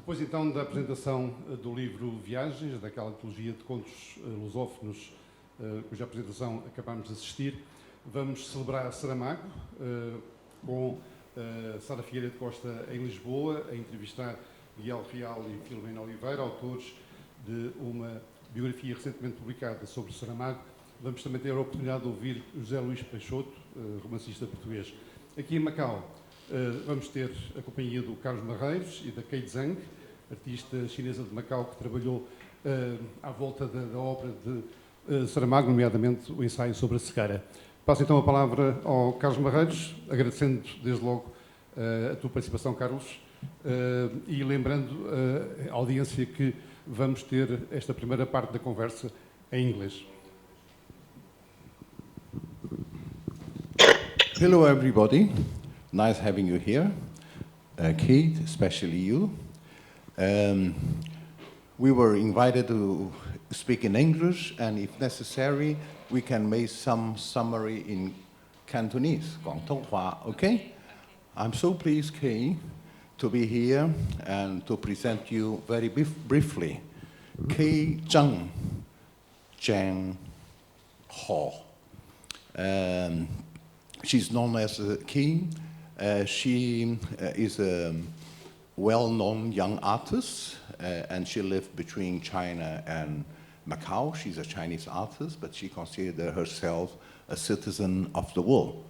Depois então da apresentação do livro Viagens, daquela antologia de contos lusófonos, cuja apresentação acabámos de assistir, vamos celebrar Saramago, com Sara Figueiredo de Costa em Lisboa, a entrevistar Miguel Real e Filomena Oliveira, autores de uma biografia recentemente publicada sobre Saramago. Vamos também ter a oportunidade de ouvir José Luís Peixoto, romancista português. Aqui em Macau, vamos ter a companhia do Carlos Marreiros e da Kate Zhang, artista chinesa de Macau que trabalhou à volta da obra de Saramago, nomeadamente o ensaio sobre a cegueira. Passo então a palavra ao Carlos Marreiros, agradecendo desde logo a tua participação, Carlos, e lembrando a audiência que vamos ter esta primeira parte da conversa em inglês. Hello, everybody. Nice having you here. Kate, especially you. We were invited to speak in English, and if necessary, we can make some summary in Cantonese, Guangdonghua, okay? I'm so pleased, Kate, to be here and to present you very briefly. Kate Zhang Ho. She's known as Kate. She is a well-known young artist, and she lived between China and Macau. She's a Chinese artist, but she considers herself a citizen of the world.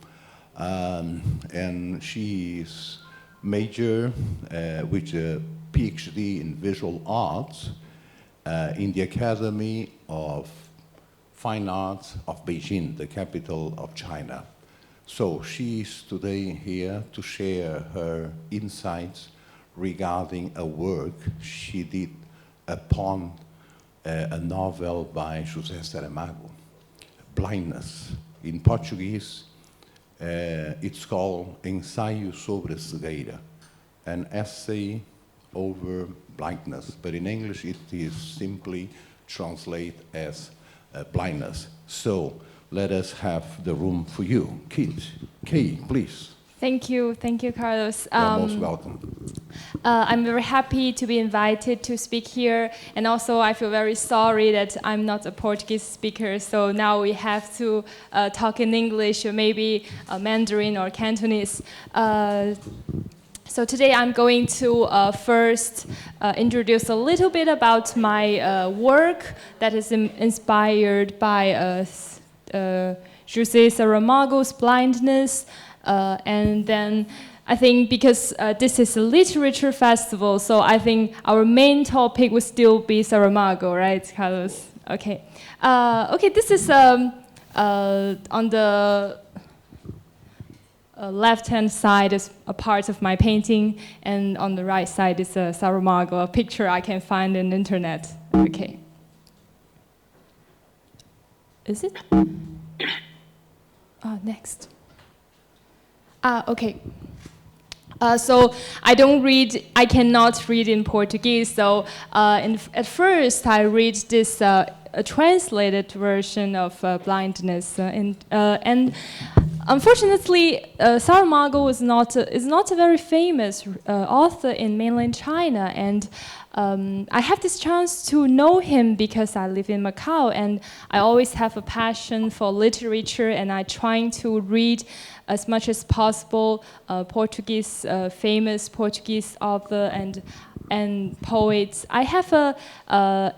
And she's major with a PhD in visual arts in the Academy of Fine Arts of Beijing, the capital of China. So she's today here to share her insights regarding a work she did upon a novel by José Saramago, Blindness. In Portuguese, it's called Ensaio sobre a Cegueira, an essay over blindness, but in English it is simply translated as blindness. So let us have the room for you. Kate, please. Thank you, Carlos. You're most welcome. I'm very happy to be invited to speak here, and also I feel very sorry that I'm not a Portuguese speaker, so now we have to talk in English or maybe Mandarin or Cantonese. So today I'm going to first introduce a little bit about my work that is inspired by José Saramago's Blindness. And then I think because this is a literature festival, so I think our main topic would still be Saramago, right, Carlos? Okay. Okay, this is on the left-hand side is a part of my painting, and on the right side is a Saramago, a picture I can find on the internet. Okay. Is it? Next. Okay. So I cannot read in Portuguese, so at first I read this a translated version of Blindness, and unfortunately Saramago is not a very famous author in mainland China, and I have this chance to know him because I live in Macau, and I always have a passion for literature, and I'm trying to read as much as possible Portuguese, famous Portuguese author and poets. I have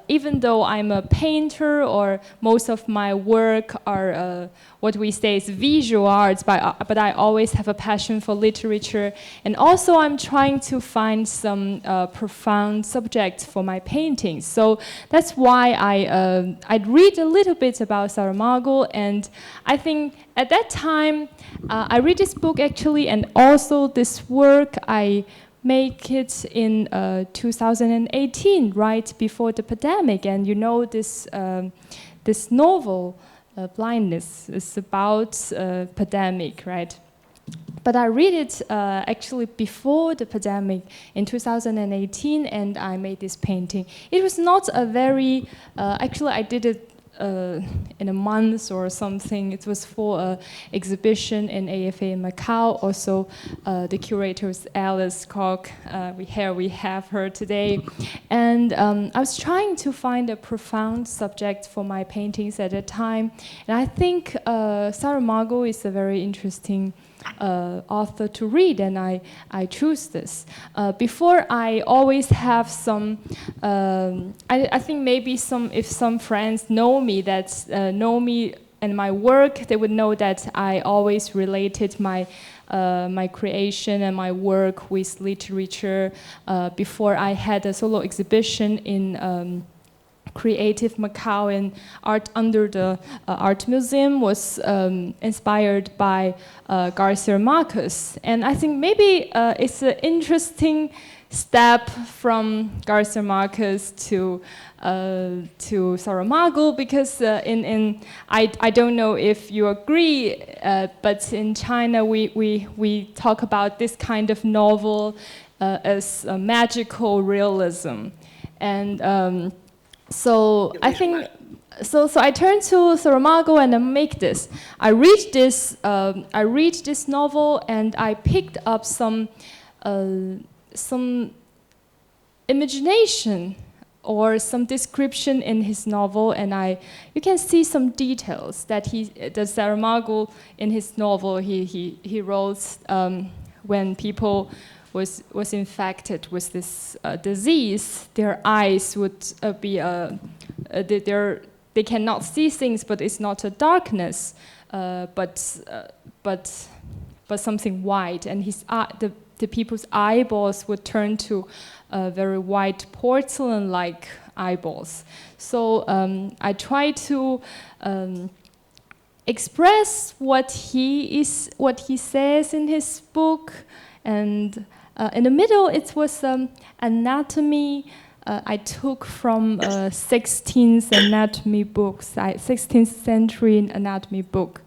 even though I'm a painter, or most of my work are what we say is visual arts, but I always have a passion for literature. And also I'm trying to find some profound subjects for my paintings. So that's why I read a little bit about Saramago, and I think at that time I read this book actually, and also this work I make it in 2018, right before the pandemic. And you know this novel, Blindness, is about pandemic, right? But I read it actually before the pandemic in 2018, and I made this painting. It was not a very, actually I did it in a month or something. It was for an exhibition in AFA in Macau. Also, the curator was Alice Koch. We have her today. And I was trying to find a profound subject for my paintings at that time. And I think Saramago is a very interesting author to read, and I choose this. Before, I always have some, I think maybe if some friends know me and my work, they would know that I always related my creation and my work with literature. Before, I had a solo exhibition in Creative Macau, and art under the art museum was inspired by Garcia Marquez. And I think maybe it's an interesting step from Garcia Marquez to Saramago, because I don't know if you agree, but in China we talk about this kind of novel as magical realism, and so I think, so I turned to Saramago and I make this. I read this novel and I picked up some imagination or some description in his novel, and you can see some details that Saramago in his novel he wrote when people was infected with this disease, their eyes would they cannot see things, but it's not a darkness, but something white, and the people's eyeballs would turn to very white porcelain-like eyeballs. So I try to express what he says in his book, and in the middle, it was anatomy. I took from 16th anatomy books, 16th century anatomy book,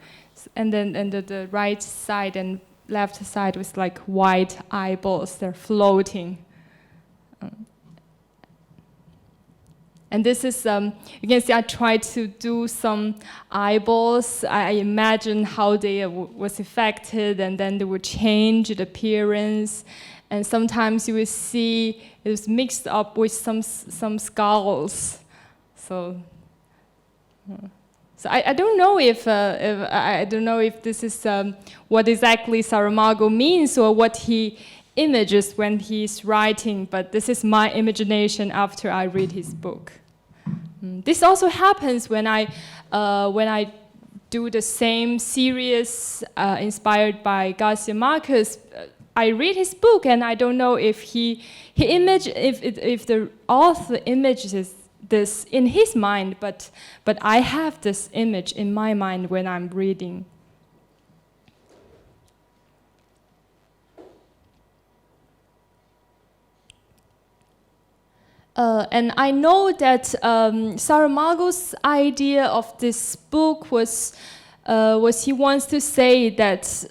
and then the right side and left side was like white eyeballs. They're floating. And this is, you can see I tried to do some eyeballs. I imagine how they was affected, and then they would change the appearance. And sometimes you will see it was mixed up with some skulls. So I don't know if I don't know if this is what exactly Saramago means or what he images when he's writing. But this is my imagination after I read his book. This also happens when I do the same series inspired by Garcia Marquez. I read his book and I don't know if if the author images this in his mind, but I have this image in my mind when I'm reading. And I know that Saramago's idea of this book was he wants to say that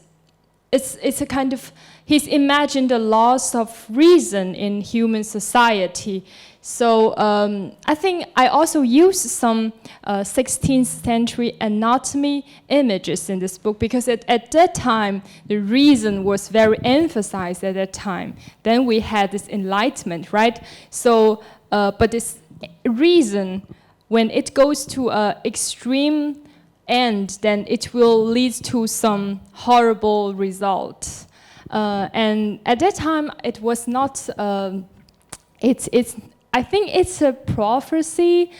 it's a kind of, he's imagined the loss of reason in human society. So I think I also used some 16th century anatomy images in this book, because at that time, the reason was very emphasized at that time. Then we had this enlightenment, right? So, but this reason, when it goes to an extreme end, then it will lead to some horrible result. And at that time, it was not, I think it's a prophecy,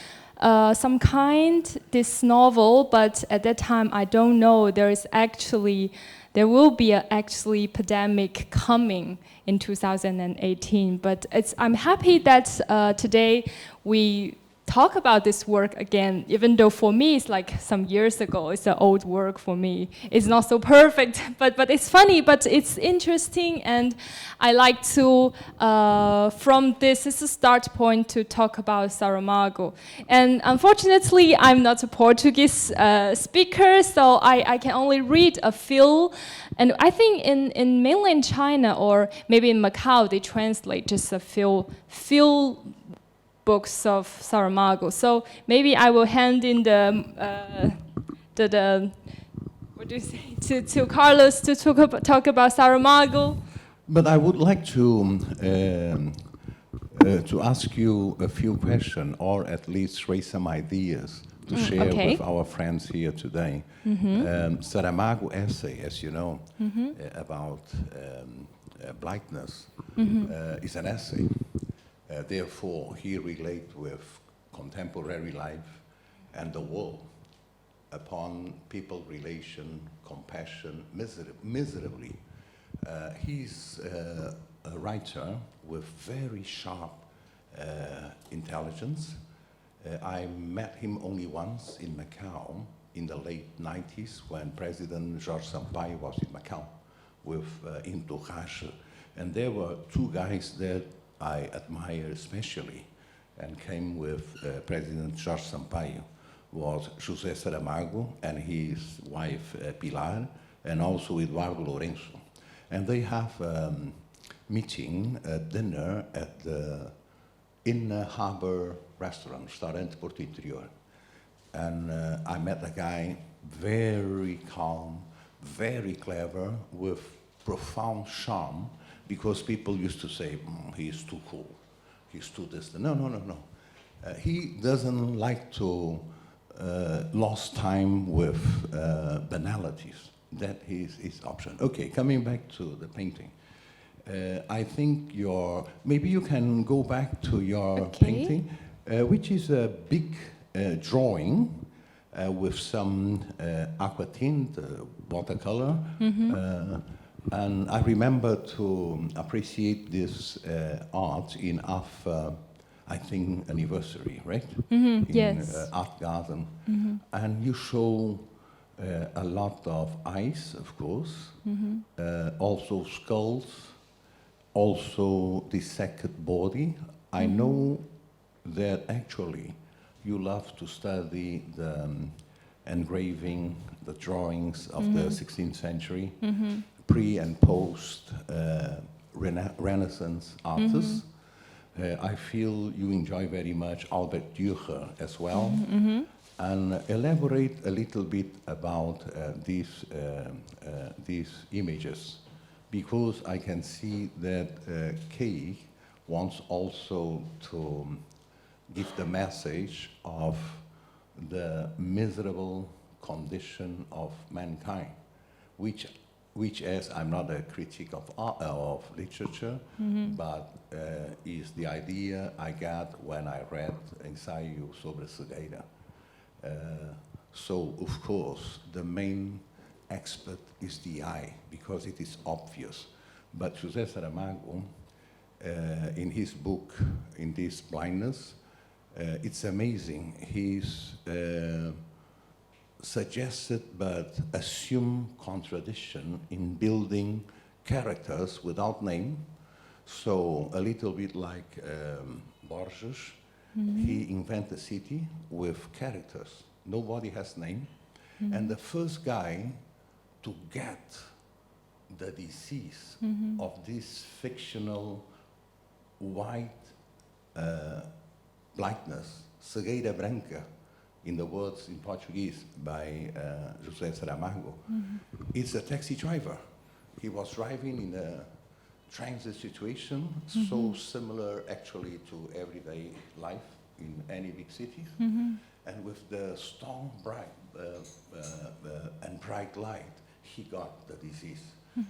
some kind, this novel, but at that time, I don't know, there will be an actually pandemic coming in 2018. But I'm happy that today we talk about this work again, even though for me it's like some years ago, it's an old work for me. It's not so perfect, but it's funny, but it's interesting, and I like to, from this is a start point to talk about Saramago. And unfortunately, I'm not a Portuguese speaker, so I can only read a few. And I think in mainland China or maybe in Macau, they translate just a few books of Saramago. So maybe I will hand in the what do you say to Carlos to talk about Saramago. But I would like to ask you a few questions, or at least raise some ideas to share okay. with our friends here today. Saramago essay, as you know, about blindness is an essay. Therefore, he relates with contemporary life and the world upon people relation, compassion, miserably. He's a writer with very sharp intelligence. I met him only once in Macau in the late 90s when President Georges Sampaio was in Macau with Intourage. And there were two guys that I admire especially and came with President Georges Sampaio, was José Saramago and his wife Pilar, and also Eduardo Lourenço. And they have meeting, dinner at the Inner Harbor restaurant, Restaurante Porto Interior. And I met a guy very calm, very clever, with profound charm, because people used to say, he's too cool, he's too distant. No. He doesn't like to lose time with banalities. That is his option. Okay, coming back to the painting. I think maybe you can go back to your painting, which is a big drawing with some aquatint, watercolor. And I remember to appreciate this art in I think, anniversary, right? Yes. Art Garden. And you show a lot of eyes, of course, also skulls, also dissected body. I know that actually you love to study the engraving, the drawings of the 16th century, pre and post Renaissance artists. I feel you enjoy very much Albert Dürer as well. And elaborate a little bit about these images, because I can see that Kay wants also to give the message of the miserable condition of mankind, which as I'm not a critic of literature, but is the idea I got when I read Ensaio sobre Cegueira. So, of course, the main expert is the eye, because it is obvious. But José Saramago, in his book, in this blindness, it's amazing. He's suggested but assumed contradiction in building characters without name. So a little bit like Borges, he invented a city with characters. Nobody has name. And the first guy to get the disease of this fictional white blindness, cegueira branca, in the words in Portuguese by José Saramago, it's a taxi driver. He was driving in a transit situation, so similar actually to everyday life in any big city. And with the strong, bright light, he got the disease.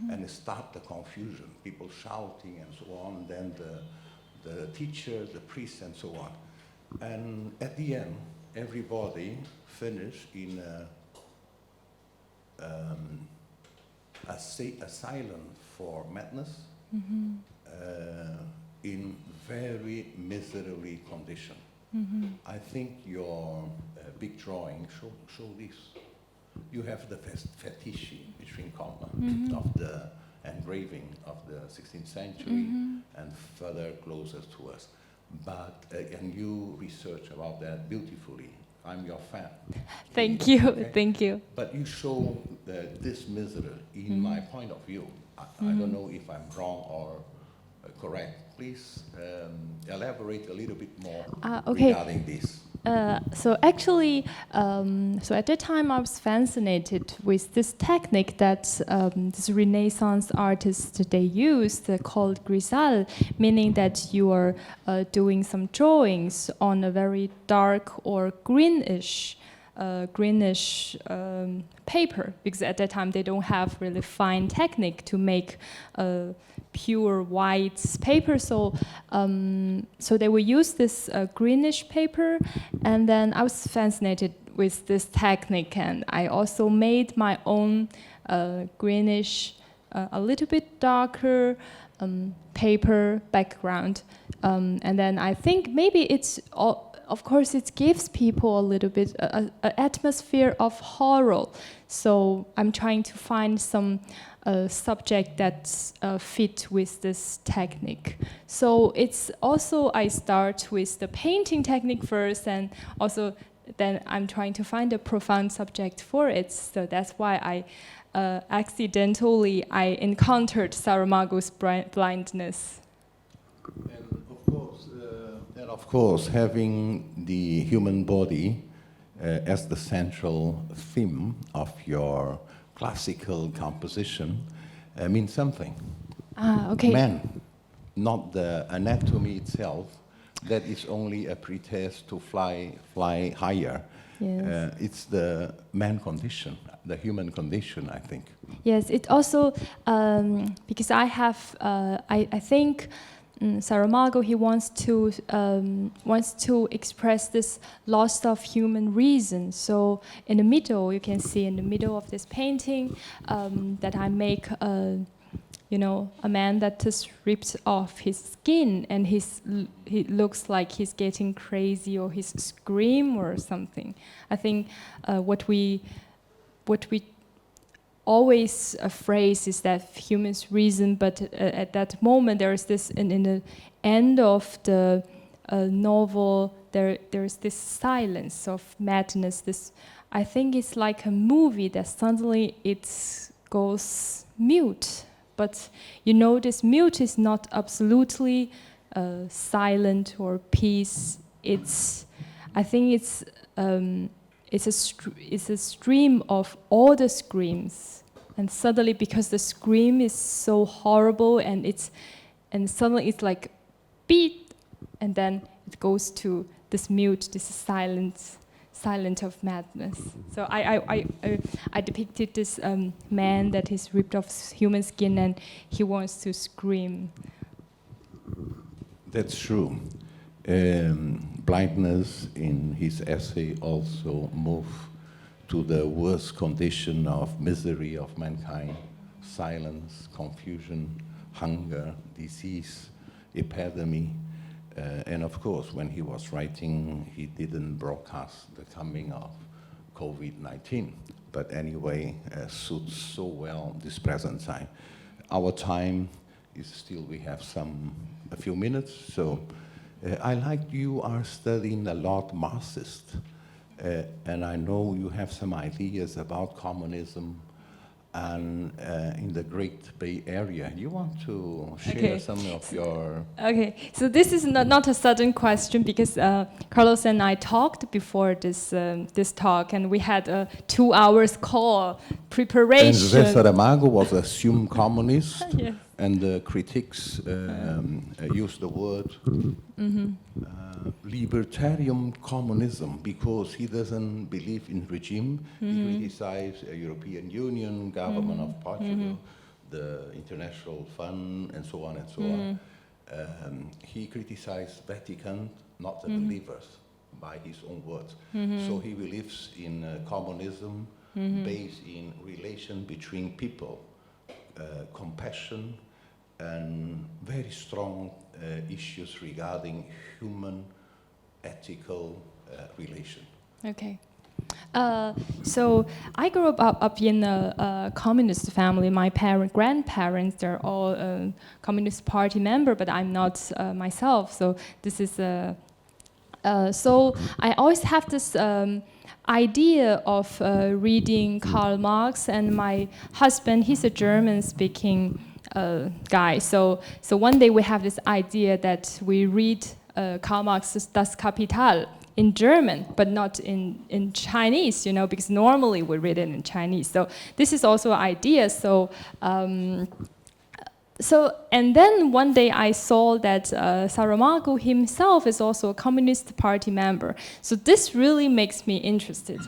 And it started the confusion, people shouting and so on, then the teacher, the priest, and so on. And at the end, everybody finished in asylum for madness, in very miserable condition. I think your big drawing, show this. You have the fetish between comma of the engraving of the 16th century and further closer to us. But and you research about that beautifully. I'm your fan. Thank you, okay? thank you. But you show this misery, in my point of view. I don't know if I'm wrong correct. Please elaborate a little bit more Okay. regarding this. So actually, so at that time I was fascinated with this technique that this Renaissance artists they used called grisal, meaning that you are doing some drawings on a very dark or greenish paper, because at that time they don't have really fine technique to make pure white paper, so they will use this greenish paper, and then I was fascinated with this technique, and I also made my own greenish, a little bit darker paper background, and then I think maybe it's all. Of course, it gives people a little bit an atmosphere of horror. So I'm trying to find some subject that fit with this technique. So it's also I start with the painting technique first, and also then I'm trying to find a profound subject for it. So that's why I accidentally encountered Saramago's blindness. And of course, having the human body as the central theme of your classical composition means something. Okay. Man, not the anatomy itself. That is only a pretext to fly higher. Yes. It's the man condition, the human condition, I think. Yes, it also because I have I think Saramago he wants to express this loss of human reason. So in the middle, you can see in the middle of this painting that I make a man that is ripped off his skin, and he looks like he's getting crazy, or he's scream or something. I think what we always phrase is that humans reason, but at that moment there is this in the end of the novel there is this silence of madness. This, I think it's like a movie that suddenly it goes mute, but this mute is not absolutely silent or peace. I think it's a stream of all the screams, and suddenly because the scream is so horrible, and suddenly it's like beat, and then it goes to this mute, this silence of madness. So I depicted this man that is ripped off human skin, and he wants to scream. That's true. Blindness in his essay also moved to the worst condition of misery of mankind: silence, confusion, hunger, disease, epidemic. And of course, when he was writing, he didn't broadcast the coming of COVID-19. But anyway, suits so well this present time. Our time is still, we have a few minutes, so I like you are studying a lot Marxist, and I know you have some ideas about communism and in the Great Bay Area. You want to share some of your... Okay, so this is not a sudden question, because Carlos and I talked before this talk, and we had a 2 hours call preparation. And José Saramago was assumed communist, Yes. and the critics used the word libertarian communism, because he doesn't believe in regime. He criticized the European Union, government of Portugal, the International Fund, and so on and so on. He criticized Vatican, not the believers, by his own words. So he believes in communism based in relation between people, compassion, and very strong issues regarding human ethical relation. Okay. So I grew up in a communist family. My grandparents, they're all Communist Party member, but I'm not myself. So this is so I always have this idea of reading Karl Marx, and my husband, he's a German-speaking guy. So one day we have this idea that we read Karl Marx's Das Kapital in German, but not in Chinese, because normally we read it in Chinese. So this is also an idea. So and then one day I saw that Saramago himself is also a Communist Party member. So this really makes me interested.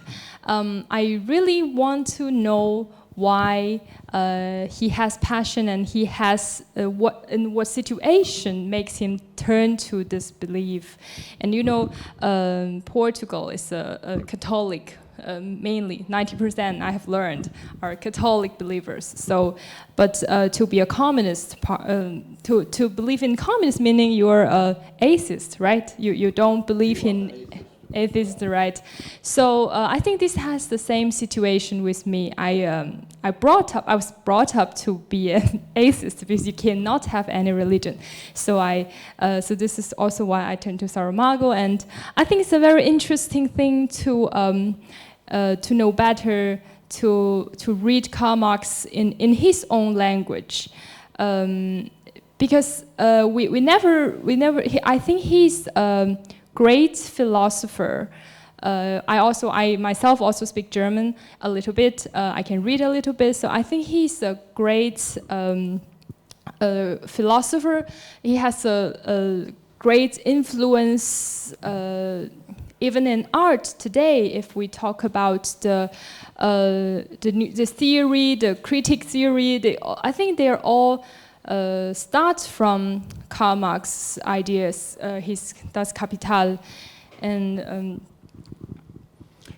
I really want to know why he has passion and he has in what situation makes him turn to this belief. And Portugal is a Catholic. Mainly 90% I have learned are Catholic believers. So, but to be a communist, to believe in communist meaning you're an atheist, right? You don't believe in atheist, right? So I think this has the same situation with me. I was brought up to be an atheist because you cannot have any religion. So so this is also why I turned to Saramago, and I think it's a very interesting thing to know better, to read Karl Marx in his own language, because we never. I think he's a great philosopher. I myself also speak German a little bit. I can read a little bit, so I think he's a great philosopher. He has a great influence. Even in art today, if we talk about the theory, the critic theory, I think they're all start from Karl Marx's ideas, his Das Kapital, and.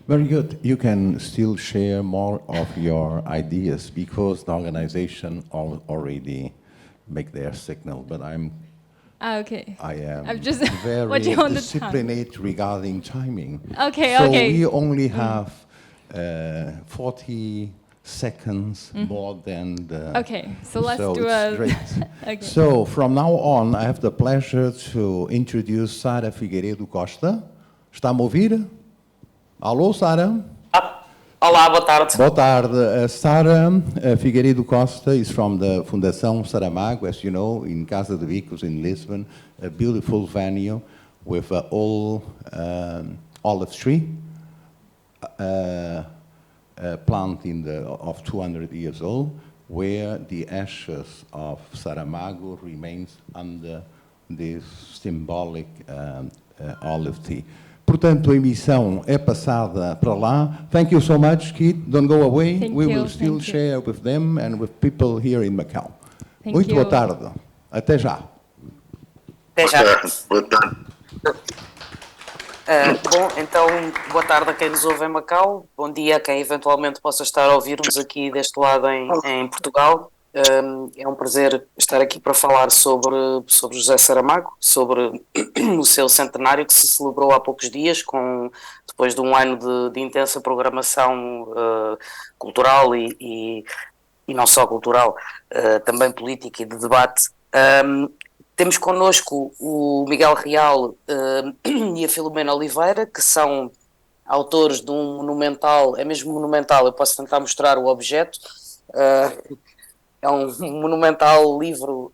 Very good. You can still share more of your ideas because the organization already make their signal, but Okay. I am I'm just very watching on the disciplined regarding timing. Okay, so okay. we only have 40 seconds more than the... Okay, so let's do it's a... great. Okay. So from now on, I have the pleasure to introduce Sara Figueiredo Costa. Está-me a ouvir? Alô, Sara? Olá, boa tarde. Boa tarde. Sara Figueiredo Costa is from the Fundação Saramago, as you know, in Casa de Vicos in Lisbon, a beautiful venue with an old olive tree, a plant of 200 years old, where the ashes of Saramago remains under this symbolic olive tree. Portanto, a emissão é passada para lá. Thank you so much, Kit. Don't go away. We will still share with them and with people here in Macau. Muito boa tarde. Até já. Até já. Boa tarde. Bom, então, boa tarde a quem nos ouve em Macau. Bom dia a quem eventualmente possa estar a ouvir-nos aqui deste lado em Portugal. É um prazer estar aqui para falar sobre José Saramago, sobre o seu centenário que se celebrou há poucos dias, depois de um ano de intensa programação cultural e não só cultural, também política e de debate. Temos connosco o Miguel Real e a Filomena Oliveira, que são autores de um monumental, é mesmo monumental, eu posso tentar mostrar o objeto. É um monumental livro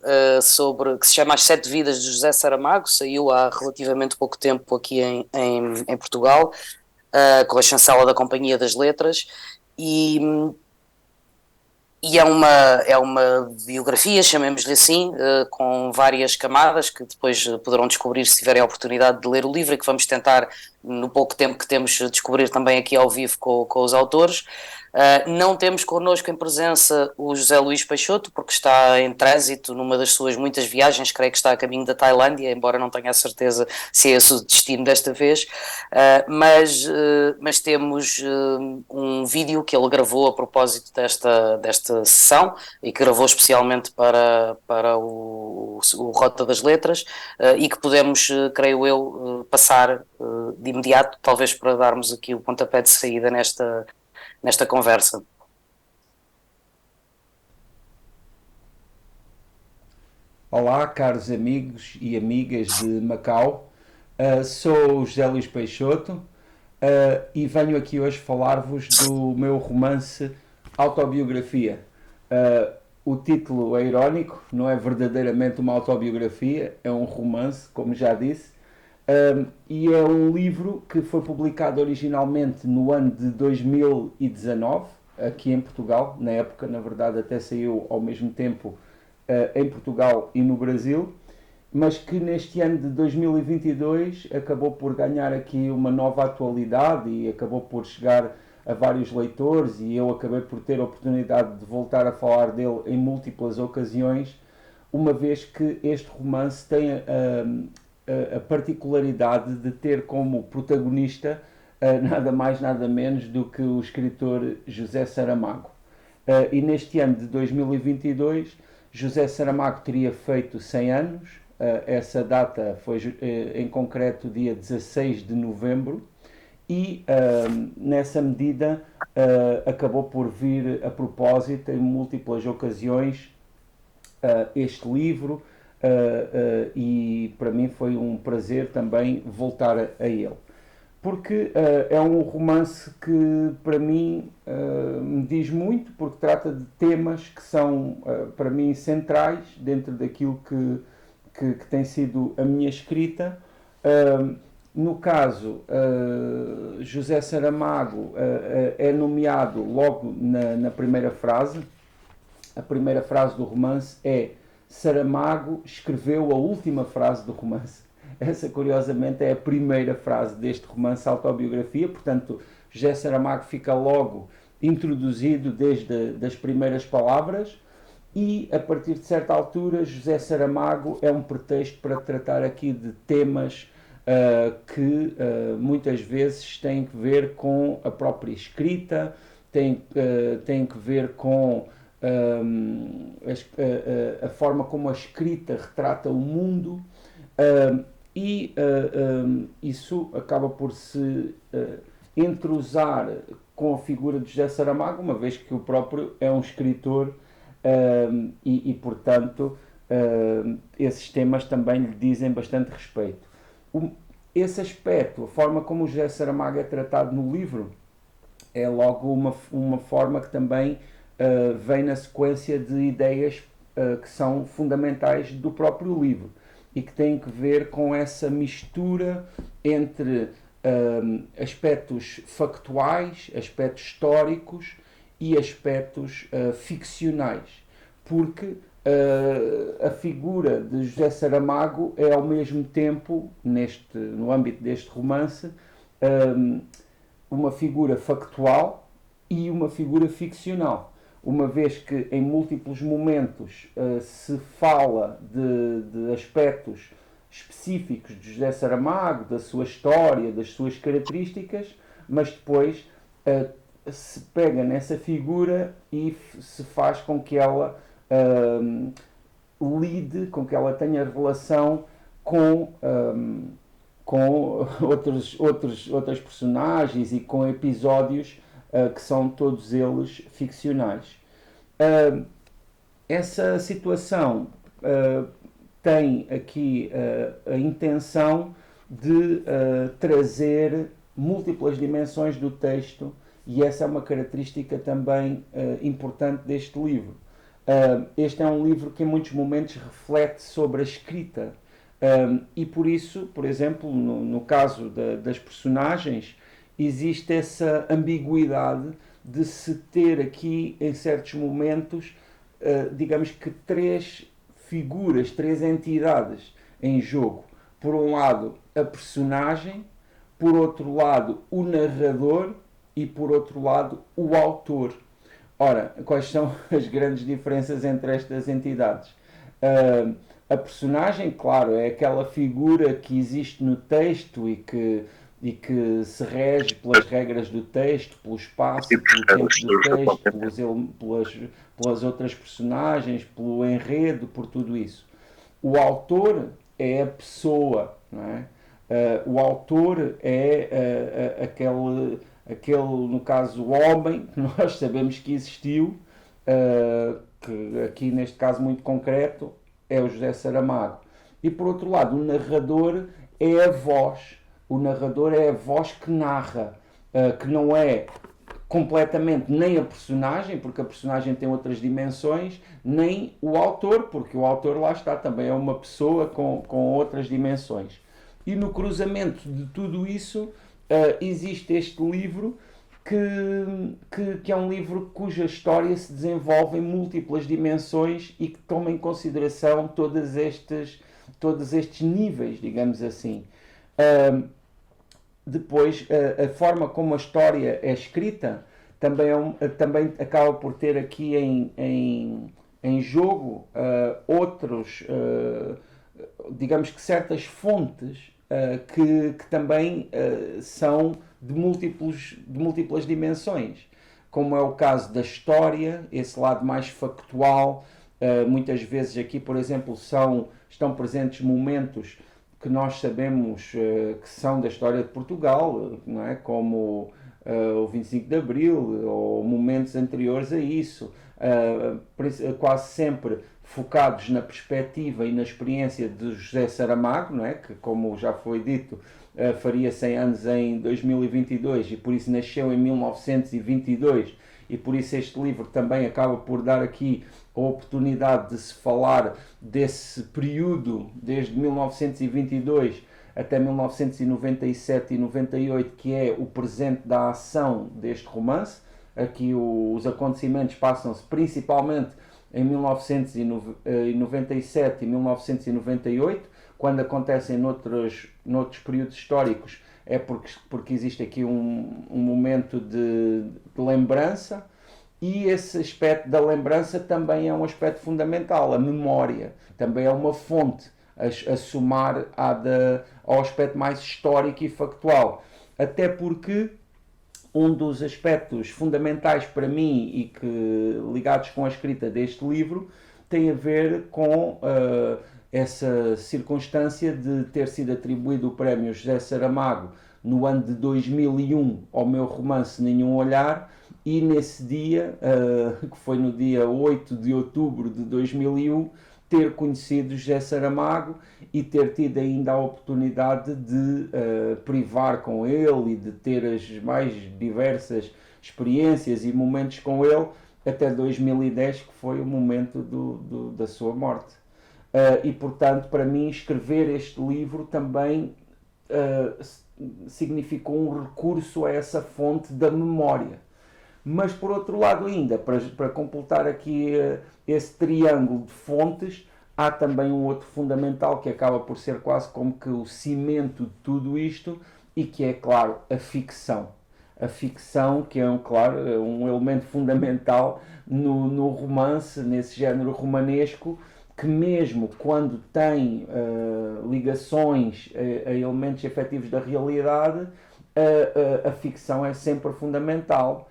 que se chama As Sete Vidas de José Saramago, saiu há relativamente pouco tempo aqui em Portugal, com a chancela da Companhia das Letras, e é uma biografia, chamemos-lhe assim, com várias camadas que depois poderão descobrir se tiverem a oportunidade de ler o livro, e que vamos tentar, no pouco tempo que temos, descobrir também aqui ao vivo com os autores. Não temos connosco em presença o José Luís Peixoto, porque está em trânsito numa das suas muitas viagens, creio que está a caminho da Tailândia, embora não tenha a certeza se é esse o destino desta vez, mas temos um vídeo que ele gravou a propósito desta sessão, e que gravou especialmente para o Rota das Letras, e que podemos, creio eu, passar de imediato, talvez para darmos aqui o pontapé de saída nesta conversa. Olá, caros amigos e amigas de Macau. Sou o José Luís Peixoto e venho aqui hoje falar-vos do meu romance Autobiografia. o título é irónico, não é verdadeiramente uma autobiografia, é um romance, como já disse, e é um livro que foi publicado originalmente no ano de 2019, aqui em Portugal. Na época, na verdade, até saiu ao mesmo tempo em Portugal e no Brasil, mas que neste ano de 2022 acabou por ganhar aqui uma nova atualidade e acabou por chegar a vários leitores, e eu acabei por ter a oportunidade de voltar a falar dele em múltiplas ocasiões, uma vez que este romance tem a particularidade de ter como protagonista nada mais nada menos do que o escritor José Saramago. E neste ano de 2022 José Saramago teria feito 100 anos. Essa data foi em concreto dia 16 de novembro, e nessa medida acabou por vir a propósito em múltiplas ocasiões este livro, e para mim foi um prazer também voltar a ele, porque é um romance que para mim me diz muito, porque trata de temas que são para mim centrais dentro daquilo que tem sido a minha escrita. No caso, José Saramago é nomeado logo na primeira frase. A primeira frase do romance é: Saramago escreveu a última frase do romance. Essa, curiosamente, é a primeira frase deste romance autobiografia, portanto, José Saramago fica logo introduzido desde as primeiras palavras, e a partir de certa altura José Saramago é um pretexto para tratar aqui de temas que muitas vezes têm que ver com a própria escrita, têm que ver com a forma como a escrita retrata o mundo, e isso acaba por se entrosar com a figura de José Saramago, uma vez que o próprio é um escritor, e portanto esses temas também lhe dizem bastante respeito. Esse aspecto, a forma como o José Saramago é tratado no livro, é logo uma forma que também vem na sequência de ideias que são fundamentais do próprio livro e que têm que ver com essa mistura entre aspectos factuais, aspectos históricos e aspectos ficcionais, porque a figura de José Saramago é ao mesmo tempo, no âmbito deste romance, uma figura factual e uma figura ficcional, uma vez que em múltiplos momentos se fala de aspectos específicos de José Saramago, da sua história, das suas características, mas depois se pega nessa figura e se faz com que ela lide, com que ela tenha relação com outras personagens e com episódios que são todos eles ficcionais. Essa situação tem aqui a intenção de trazer múltiplas dimensões do texto, e essa é uma característica também importante deste livro. Este é um livro que em muitos momentos reflete sobre a escrita, e por isso, por exemplo, no caso das personagens, existe essa ambiguidade de se ter aqui, em certos momentos, digamos que três figuras, três entidades em jogo. Por um lado, a personagem, por outro lado, o narrador e, por outro lado, o autor. Ora, quais são as grandes diferenças entre estas entidades? A personagem, claro, é aquela figura que existe no texto e que se rege pelas regras do texto, pelo espaço, pelo tempo do texto, pelas outras personagens, pelo enredo, por tudo isso. O autor é a pessoa, não é? O autor é aquele, no caso, homem que nós sabemos que existiu, que aqui neste caso muito concreto é o José Saramago. E por outro lado, o narrador é a voz. O narrador é a voz que narra, que não é completamente nem a personagem, porque a personagem tem outras dimensões, nem o autor, porque o autor, lá está, também é uma pessoa com outras dimensões. E no cruzamento de tudo isso, existe este livro que é um livro cuja história se desenvolve em múltiplas dimensões e que toma em consideração todos estes níveis, digamos assim. Depois, a forma como a história é escrita também acaba por ter aqui em jogo outros, digamos que certas fontes que também são de múltiplas dimensões, como é o caso da história, esse lado mais factual. Muitas vezes aqui, por exemplo, estão presentes momentos que nós sabemos que são da história de Portugal, não é? Como o 25 de Abril ou momentos anteriores a isso, quase sempre focados na perspectiva e na experiência de José Saramago, não é? Que, como já foi dito, faria 100 anos em 2022 e por isso nasceu em 1922, e por isso este livro também acaba por dar aqui a oportunidade de se falar desse período, desde 1922 até 1997 e 98, que é o presente da ação deste romance. Aqui os acontecimentos passam-se principalmente em 1997 e 1998, quando acontecem noutros períodos históricos, é porque existe aqui um momento de lembrança, e esse aspecto da lembrança também é um aspecto fundamental. A memória também é uma fonte a somar ao aspecto mais histórico e factual, até porque um dos aspectos fundamentais para mim e que ligados com a escrita deste livro tem a ver com essa circunstância de ter sido atribuído o prémio José Saramago no ano de 2001 ao meu romance Nenhum Olhar, e nesse dia, que foi no dia 8 de outubro de 2001, ter conhecido José Saramago e ter tido ainda a oportunidade de privar com ele e de ter as mais diversas experiências e momentos com ele até 2010, que foi o momento da sua morte. E portanto, para mim, escrever este livro também significou um recurso a essa fonte da memória. Mas por outro lado ainda, para completar aqui esse triângulo de fontes, há também um outro fundamental que acaba por ser quase como que o cimento de tudo isto, e que é, claro, a ficção. A ficção, que é, um elemento fundamental no romance, nesse género romanesco, que mesmo quando tem ligações a elementos efetivos da realidade, a ficção é sempre fundamental.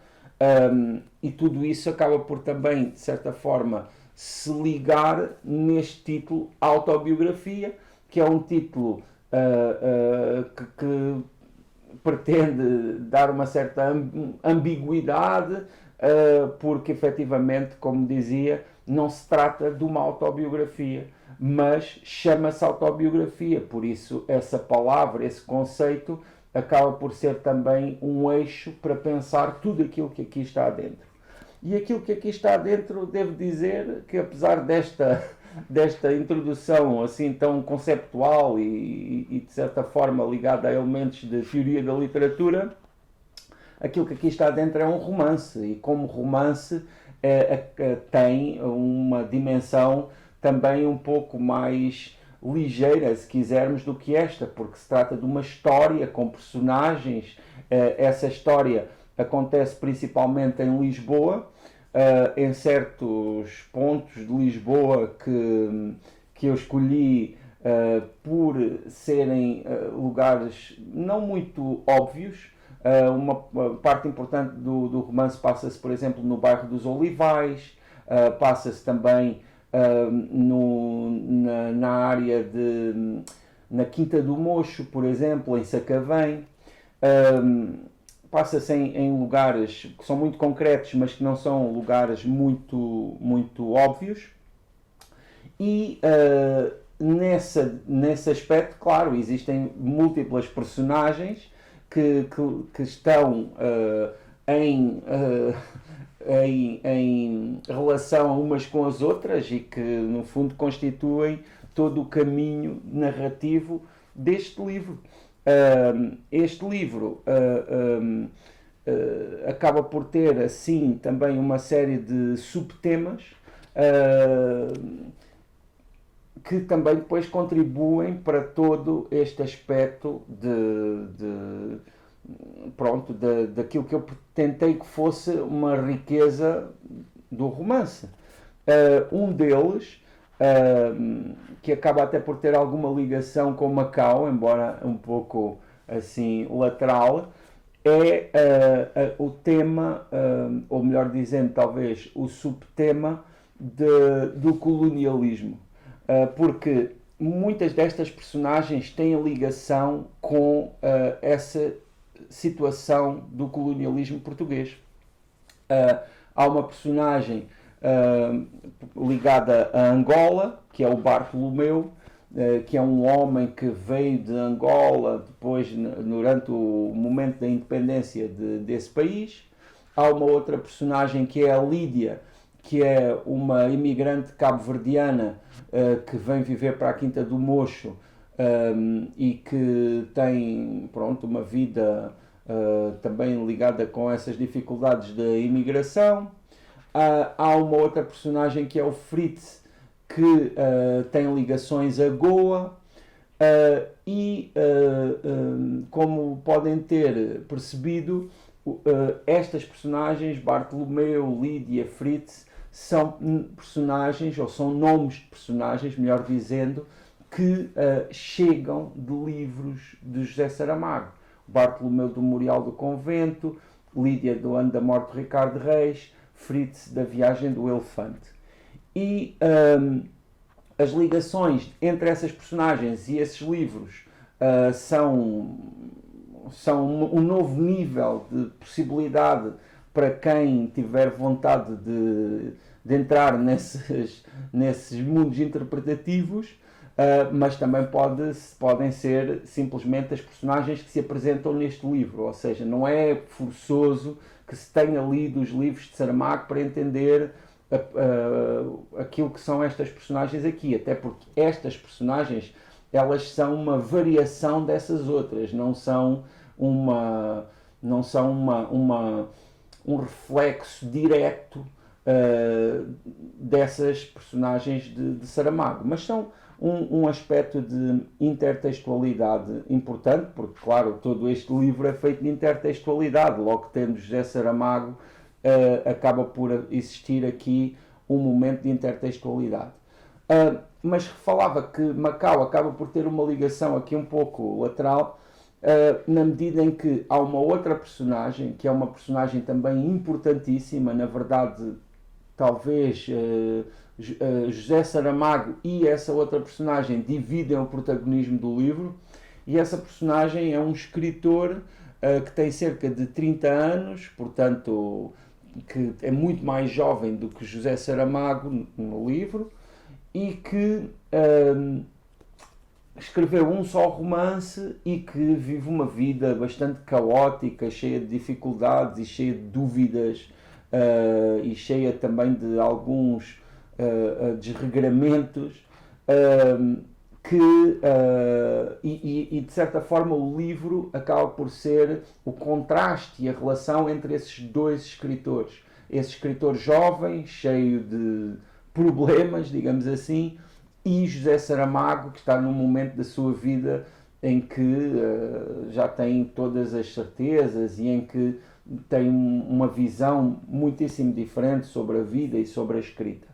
E tudo isso acaba por também, de certa forma, se ligar neste título autobiografia, que é um título que pretende dar uma certa ambiguidade, porque efetivamente, como dizia, não se trata de uma autobiografia, mas chama-se autobiografia. Por isso, essa palavra, esse conceito, acaba por ser também um eixo para pensar tudo aquilo que aqui está dentro. E aquilo que aqui está dentro, devo dizer que, apesar desta introdução assim tão conceptual e de certa forma ligada a elementos de teoria da literatura, aquilo que aqui está dentro é um romance, e como romance tem uma dimensão também um pouco mais ligeira, se quisermos, do que esta, porque se trata de uma história com personagens. Essa história acontece principalmente em Lisboa, em certos pontos de Lisboa que eu escolhi por serem lugares não muito óbvios. Uma parte importante do romance passa-se, por exemplo, no bairro dos Olivais, passa-se também na área na Quinta do Mocho, por exemplo, em Sacavém. Passa-se em lugares que são muito concretos, mas que não são lugares muito, muito óbvios. E nesse aspecto, claro, existem múltiplas personagens que estão em, em relação umas com as outras e que, no fundo, constituem todo o caminho narrativo deste livro. Este livro acaba por ter, assim, também uma série de subtemas que também depois contribuem para todo este aspecto daquilo que eu tentei que fosse uma riqueza do romance. Um deles, que acaba até por ter alguma ligação com Macau, embora um pouco assim lateral, é o tema, ou melhor dizendo, talvez o subtema do colonialismo. Porque muitas destas personagens têm ligação com essa situação do colonialismo português. Há uma personagem ligada a Angola, que é o Bartolomeu, que é um homem que veio de Angola depois, durante o momento da independência desse país. Há uma outra personagem que é a Lídia, que é uma imigrante cabo-verdiana que vem viver para a Quinta do Mocho e que tem, pronto, uma vida também ligada com essas dificuldades da imigração. Há uma outra personagem que é o Fritz, que tem ligações a Goa e, como podem ter percebido, estas personagens, Bartolomeu, Lídia, Fritz, são personagens, ou são nomes de personagens, melhor dizendo, que chegam de livros de José Saramago. Bartolomeu do Memorial do Convento, Lídia do Ano da Morte de Ricardo Reis, Fritz da Viagem do Elefante. E as ligações entre essas personagens e esses livros são um novo nível de possibilidade para quem tiver vontade de entrar nesses mundos interpretativos, mas também podem ser simplesmente as personagens que se apresentam neste livro, ou seja, não é forçoso que se tenha lido os livros de Saramago para entender aquilo que são estas personagens aqui, até porque estas personagens, elas são uma variação dessas outras, não são um reflexo direto dessas personagens de Saramago, mas são um aspecto de intertextualidade importante, porque, claro, todo este livro é feito de intertextualidade, logo tendo José Saramago, acaba por existir aqui um momento de intertextualidade. Mas falava que Macau acaba por ter uma ligação aqui um pouco lateral, na medida em que há uma outra personagem, que é uma personagem também importantíssima, na verdade, talvez José Saramago e essa outra personagem dividem o protagonismo do livro, e essa personagem é um escritor que tem cerca de 30 anos, portanto, que é muito mais jovem do que José Saramago no livro, e que escreveu um só romance e que vive uma vida bastante caótica, cheia de dificuldades e cheia de dúvidas, e cheia também de alguns desregramentos, e de certa forma o livro acaba por ser o contraste e a relação entre esses dois escritores. Esse escritor jovem, cheio de problemas, digamos assim, e José Saramago, que está num momento da sua vida em que já tem todas as certezas e em que tem uma visão muitíssimo diferente sobre a vida e sobre a escrita.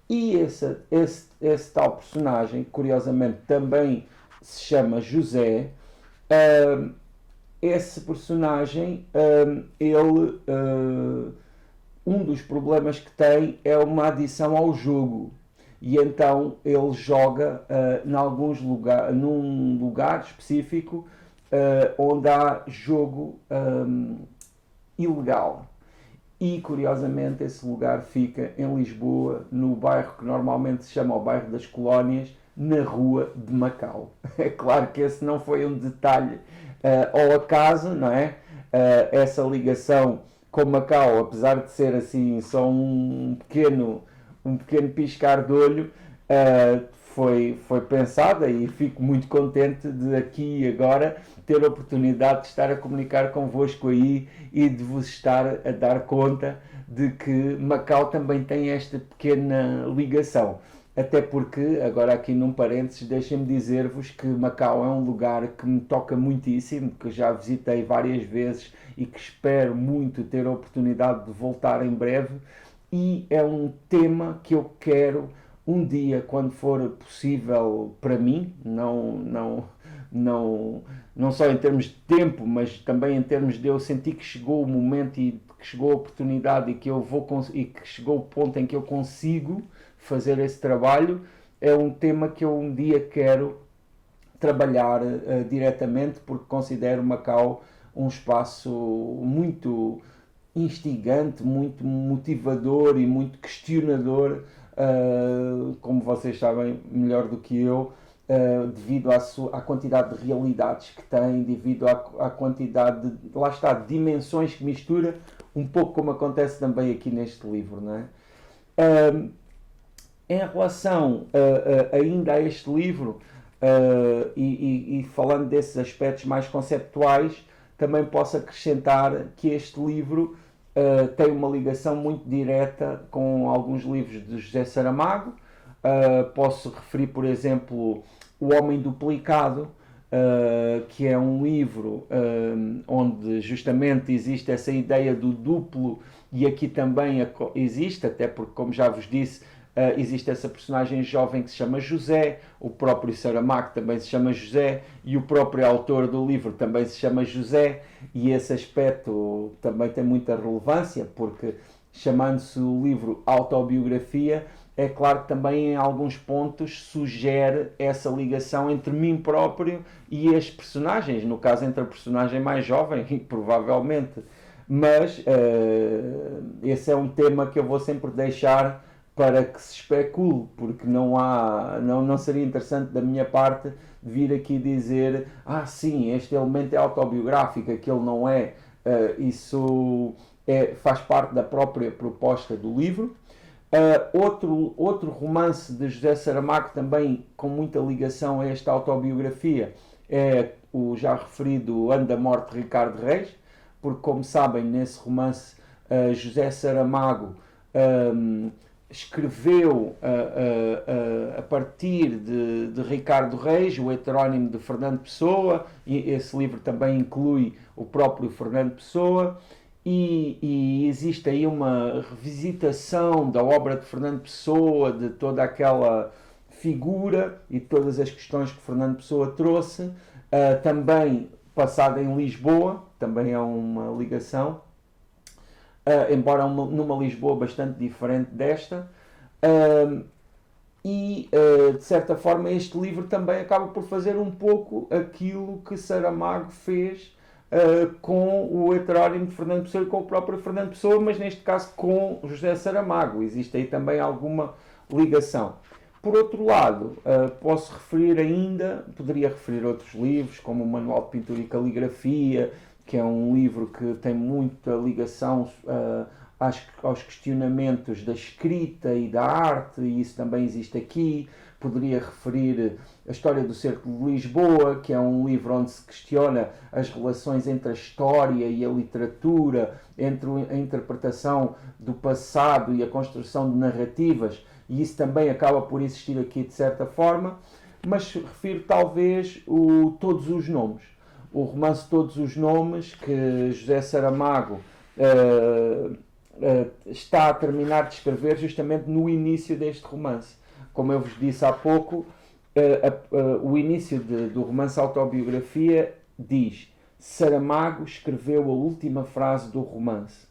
E esse tal personagem, curiosamente também se chama José, esse personagem, ele, um dos problemas que tem é uma adição ao jogo. E então ele joga num lugar específico onde há jogo ilegal. E, curiosamente, esse lugar fica em Lisboa, no bairro que normalmente se chama o bairro das Colónias, na rua de Macau. É claro que esse não foi um detalhe ao acaso, não é? Essa ligação com Macau, apesar de ser assim só um pequeno piscar de olho, foi pensada, e fico muito contente de aqui e agora ter a oportunidade de estar a comunicar convosco aí e de vos estar a dar conta de que Macau também tem esta pequena ligação. Até porque, agora aqui num parênteses, deixem-me dizer-vos que Macau é um lugar que me toca muitíssimo, que já visitei várias vezes e que espero muito ter a oportunidade de voltar em breve, e é um tema que eu quero um dia, quando for possível para mim, não só em termos de tempo, mas também em termos de eu sentir que chegou o momento e que chegou a oportunidade e que chegou o ponto em que eu consigo fazer esse trabalho, é um tema que eu um dia quero trabalhar diretamente, porque considero Macau um espaço muito instigante, muito motivador e muito questionador, como vocês sabem melhor do que eu, devido à quantidade de realidades que tem, devido à quantidade lá está, de dimensões que mistura, um pouco como acontece também aqui neste livro, não é? Em relação ainda a este livro, e falando desses aspectos mais conceptuais, também posso acrescentar que este livro tem uma ligação muito direta com alguns livros de José Saramago. Posso referir, por exemplo, O Homem Duplicado, que é um livro onde justamente existe essa ideia do duplo, e aqui também existe, até porque, como já vos disse, existe essa personagem jovem que se chama José, o próprio Saramago também se chama José, e o próprio autor do livro também se chama José, e esse aspecto também tem muita relevância, porque chamando-se o livro autobiografia, é claro que também em alguns pontos sugere essa ligação entre mim próprio e as personagens, no caso entre a personagem mais jovem, provavelmente. Mas esse é um tema que eu vou sempre deixar para que se especule, porque não seria interessante da minha parte vir aqui dizer sim, este elemento é autobiográfico, aquele não é. Isso faz parte da própria proposta do livro. Outro romance de José Saramago, também com muita ligação a esta autobiografia, é o já referido Ano da Morte de Ricardo Reis, porque, como sabem, nesse romance José Saramago escreveu a partir de Ricardo Reis, o heterónimo de Fernando Pessoa, e esse livro também inclui o próprio Fernando Pessoa, e existe aí uma revisitação da obra de Fernando Pessoa, de toda aquela figura e todas as questões que Fernando Pessoa trouxe, também passada em Lisboa, também é uma ligação, embora numa Lisboa bastante diferente desta, de certa forma este livro também acaba por fazer um pouco aquilo que Saramago fez com o heterónimo de Fernando Pessoa e com o próprio Fernando Pessoa, mas neste caso com José Saramago. Existe aí também alguma ligação. Por outro lado, poderia referir outros livros, como o Manual de Pintura e Caligrafia, que é um livro que tem muita ligação aos questionamentos da escrita e da arte, e isso também existe aqui. Poderia referir a História do Cerco de Lisboa, que é um livro onde se questiona as relações entre a história e a literatura, entre a interpretação do passado e a construção de narrativas, e isso também acaba por existir aqui de certa forma. Mas refiro talvez Todos os Nomes, o romance Todos os Nomes, que José Saramago está a terminar de escrever justamente no início deste romance. Como eu vos disse há pouco, o início do romance Autobiografia diz: Saramago escreveu a última frase do romance.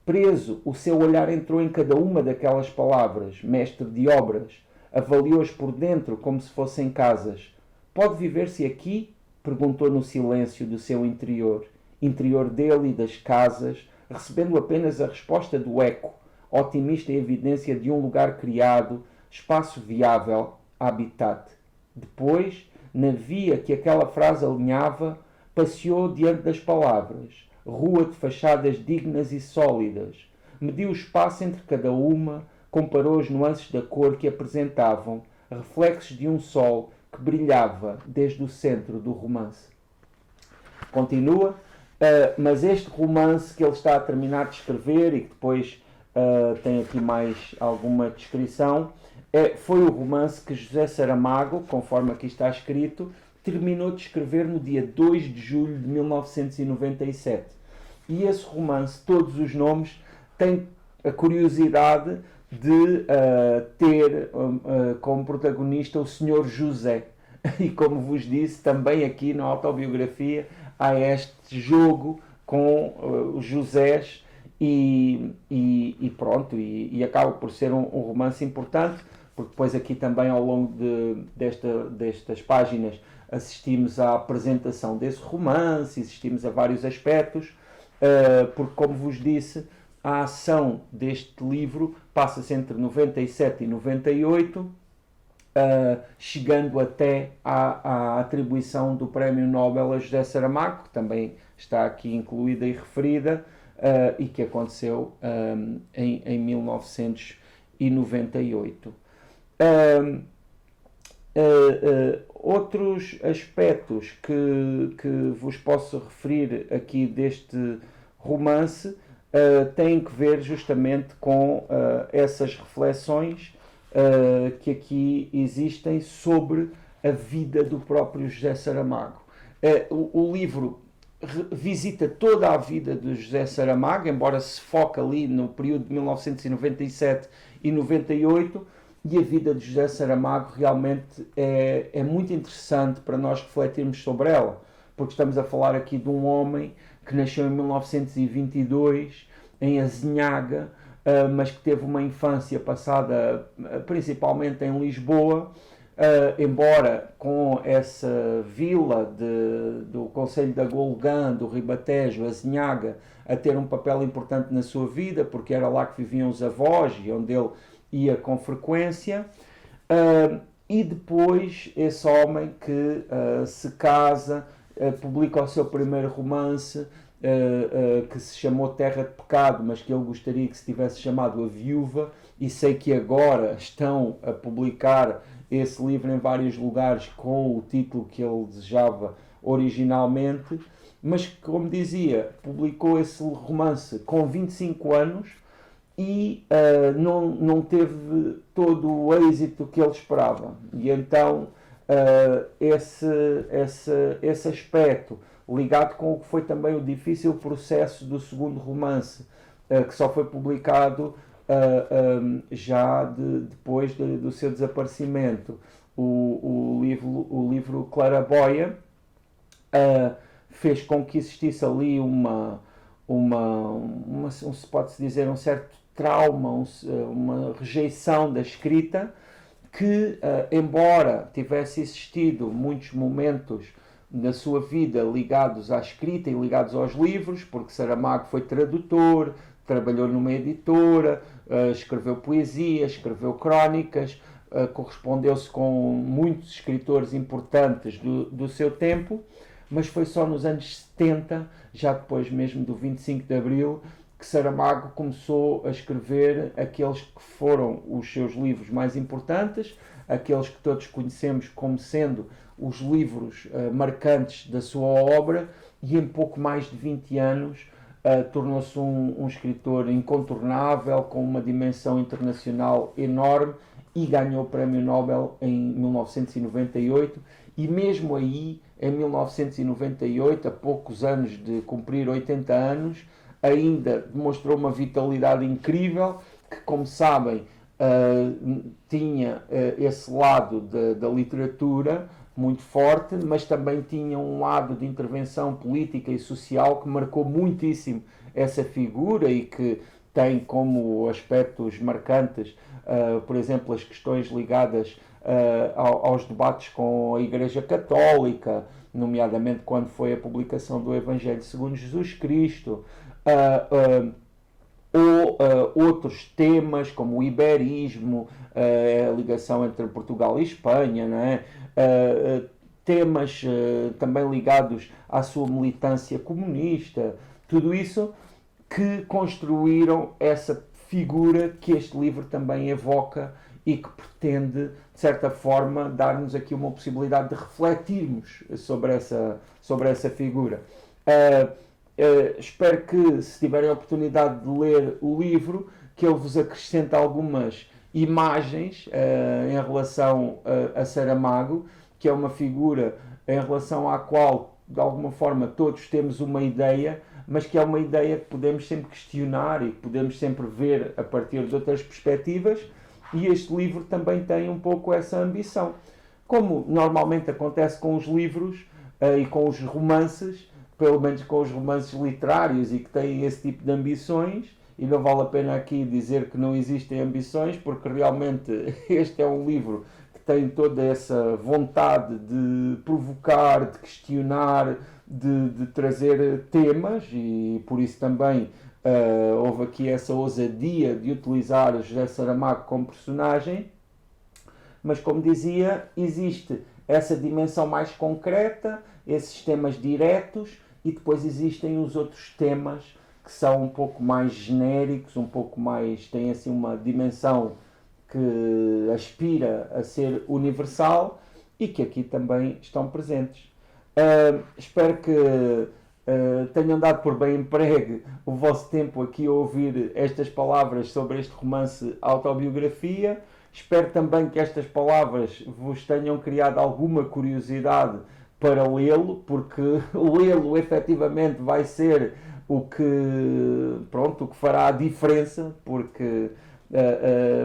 Preso, o seu olhar entrou em cada uma daquelas palavras. Mestre de obras, avaliou-as por dentro como se fossem casas. Pode viver-se aqui? Perguntou no silêncio do seu interior dele e das casas, recebendo apenas a resposta do eco, otimista evidência de um lugar criado, espaço viável, habitat. Depois, na via que aquela frase alinhava, passeou diante das palavras. rua de fachadas dignas e sólidas. Mediu o espaço entre cada uma, comparou as nuances da cor que apresentavam, reflexos de um sol que brilhava desde o centro do romance. Continua, mas este romance que ele está a terminar de escrever e que depois tem aqui mais alguma descrição, foi o romance que José Saramago, conforme aqui está escrito, terminou de escrever no dia 2 de julho de 1997. E esse romance, todos os nomes, tem a curiosidade de ter como protagonista o Sr. José. E como vos disse, também aqui na autobiografia há este jogo com os Josés e pronto, e acaba por ser um romance importante, porque depois aqui também ao longo destas páginas assistimos à apresentação desse romance, assistimos a vários aspectos, porque como vos disse, a ação deste livro passa-se entre 97 e 98, chegando até à atribuição do Prémio Nobel a José Saramago, que também está aqui incluída e referida, e que aconteceu em 1998. Outros aspectos que vos posso referir aqui deste romance têm que ver justamente com essas reflexões que aqui existem sobre a vida do próprio José Saramago. O livro visita toda a vida de José Saramago, embora se foque ali no período de 1997 e 98, e a vida de José Saramago realmente é muito interessante para nós refletirmos sobre ela, porque estamos a falar aqui de um homem que nasceu em 1922 em Azinhaga, mas que teve uma infância passada principalmente em Lisboa, embora com essa vila do Concelho da Golgã, do Ribatejo, Azinhaga, a ter um papel importante na sua vida, porque era lá que viviam os avós e onde ele ia com frequência, e depois esse homem que se casa, publica o seu primeiro romance, que se chamou Terra de Pecado, mas que ele gostaria que se tivesse chamado A Viúva, e sei que agora estão a publicar esse livro em vários lugares com o título que ele desejava originalmente, mas como dizia, publicou esse romance com 25 anos e não teve todo o êxito que ele esperava. E então esse aspecto, ligado com o que foi também o difícil processo do segundo romance, que só foi publicado já depois do seu desaparecimento, o livro Claraboia, fez com que existisse ali se pode-se dizer, um certo trauma, uma rejeição da escrita, que, embora tivesse existido muitos momentos na sua vida ligados à escrita e ligados aos livros, porque Saramago foi tradutor, trabalhou numa editora, escreveu poesia, escreveu crónicas, correspondeu-se com muitos escritores importantes do seu tempo, mas foi só nos anos 70, já depois mesmo do 25 de Abril, que Saramago começou a escrever aqueles que foram os seus livros mais importantes, aqueles que todos conhecemos como sendo os livros marcantes da sua obra, e em pouco mais de 20 anos tornou-se um escritor incontornável, com uma dimensão internacional enorme, e ganhou o Prémio Nobel em 1998, e mesmo aí, em 1998, a poucos anos de cumprir 80 anos, ainda demonstrou uma vitalidade incrível, que, como sabem, tinha esse lado da literatura muito forte, mas também tinha um lado de intervenção política e social que marcou muitíssimo essa figura e que tem como aspectos marcantes, por exemplo, as questões ligadas aos debates com a Igreja Católica, nomeadamente quando foi a publicação do Evangelho segundo Jesus Cristo, ou outros temas como o iberismo, a ligação entre Portugal e Espanha, não é? Temas também ligados à sua militância comunista, tudo isso, que construíram essa figura que este livro também evoca e que pretende, de certa forma, dar-nos aqui uma possibilidade de refletirmos sobre essa figura. Espero que, se tiverem a oportunidade de ler o livro, que ele vos acrescente algumas imagens em relação a Saramago, que é uma figura em relação à qual, de alguma forma, todos temos uma ideia, mas que é uma ideia que podemos sempre questionar e que podemos sempre ver a partir de outras perspectivas, e este livro também tem um pouco essa ambição. Como normalmente acontece com os livros e com os romances, pelo menos com os romances literários e que têm esse tipo de ambições, e não vale a pena aqui dizer que não existem ambições, porque realmente este é um livro que tem toda essa vontade de provocar, de questionar, de trazer temas, e por isso também houve aqui essa ousadia de utilizar José Saramago como personagem. Mas, como dizia, existe essa dimensão mais concreta, esses temas diretos, e depois existem os outros temas que são um pouco mais genéricos, um pouco mais, têm assim uma dimensão que aspira a ser universal e que aqui também estão presentes. Espero que tenham dado por bem empregue o vosso tempo aqui a ouvir estas palavras sobre este romance autobiografia. Espero também que estas palavras vos tenham criado alguma curiosidade para lê-lo, porque lê-lo efetivamente vai ser o que fará a diferença, porque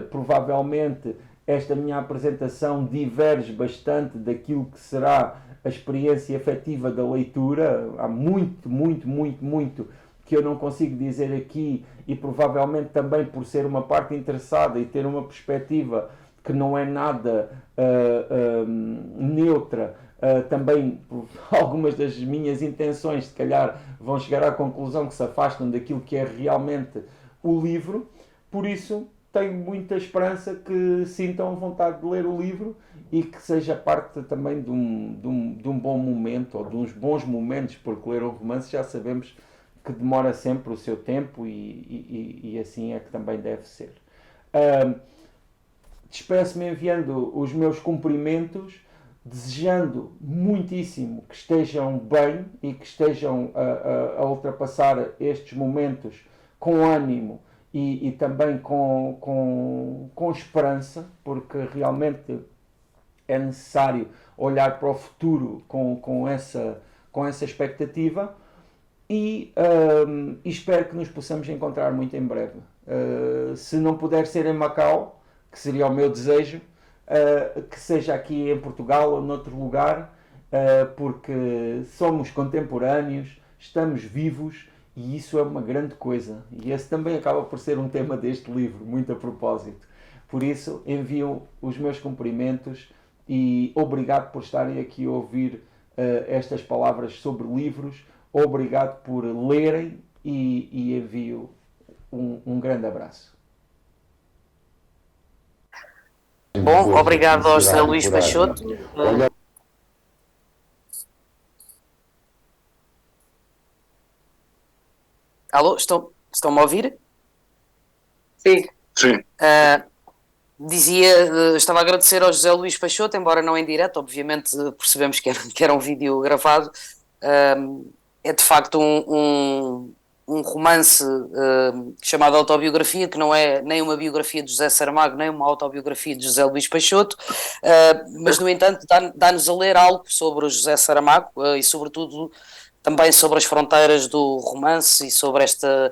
provavelmente esta minha apresentação diverge bastante daquilo que será a experiência efetiva da leitura. Há muito que eu não consigo dizer aqui, e provavelmente também por ser uma parte interessada e ter uma perspectiva que não é nada neutra, também algumas das minhas intenções se calhar vão chegar à conclusão que se afastam daquilo que é realmente o livro. Por isso tenho muita esperança que sintam vontade de ler o livro e que seja parte também de um bom momento, ou de uns bons momentos, porque ler um romance já sabemos que demora sempre o seu tempo, e assim é que também deve ser. Despeço-me enviando os meus cumprimentos, desejando muitíssimo que estejam bem e que estejam a ultrapassar estes momentos com ânimo e também com esperança, porque realmente é necessário olhar para o futuro com essa expectativa, e espero que nos possamos encontrar muito em breve. Se não puder ser em Macau, que seria o meu desejo, que seja aqui em Portugal ou noutro lugar, porque somos contemporâneos, estamos vivos, e isso é uma grande coisa. E esse também acaba por ser um tema deste livro, muito a propósito. Por isso, envio os meus cumprimentos e obrigado por estarem aqui a ouvir estas palavras sobre livros. Obrigado por lerem e envio um grande abraço. Bom, obrigado ao José Luís Peixoto. Alô, estão-me a ouvir? Sim. Estava a agradecer ao José Luís Peixoto, embora não em direto, obviamente percebemos que era um vídeo gravado. É de facto um romance chamado Autobiografia, que não é nem uma biografia de José Saramago, nem uma autobiografia de José Luís Peixoto, mas no entanto dá-nos a ler algo sobre o José Saramago e sobretudo também sobre as fronteiras do romance e sobre esta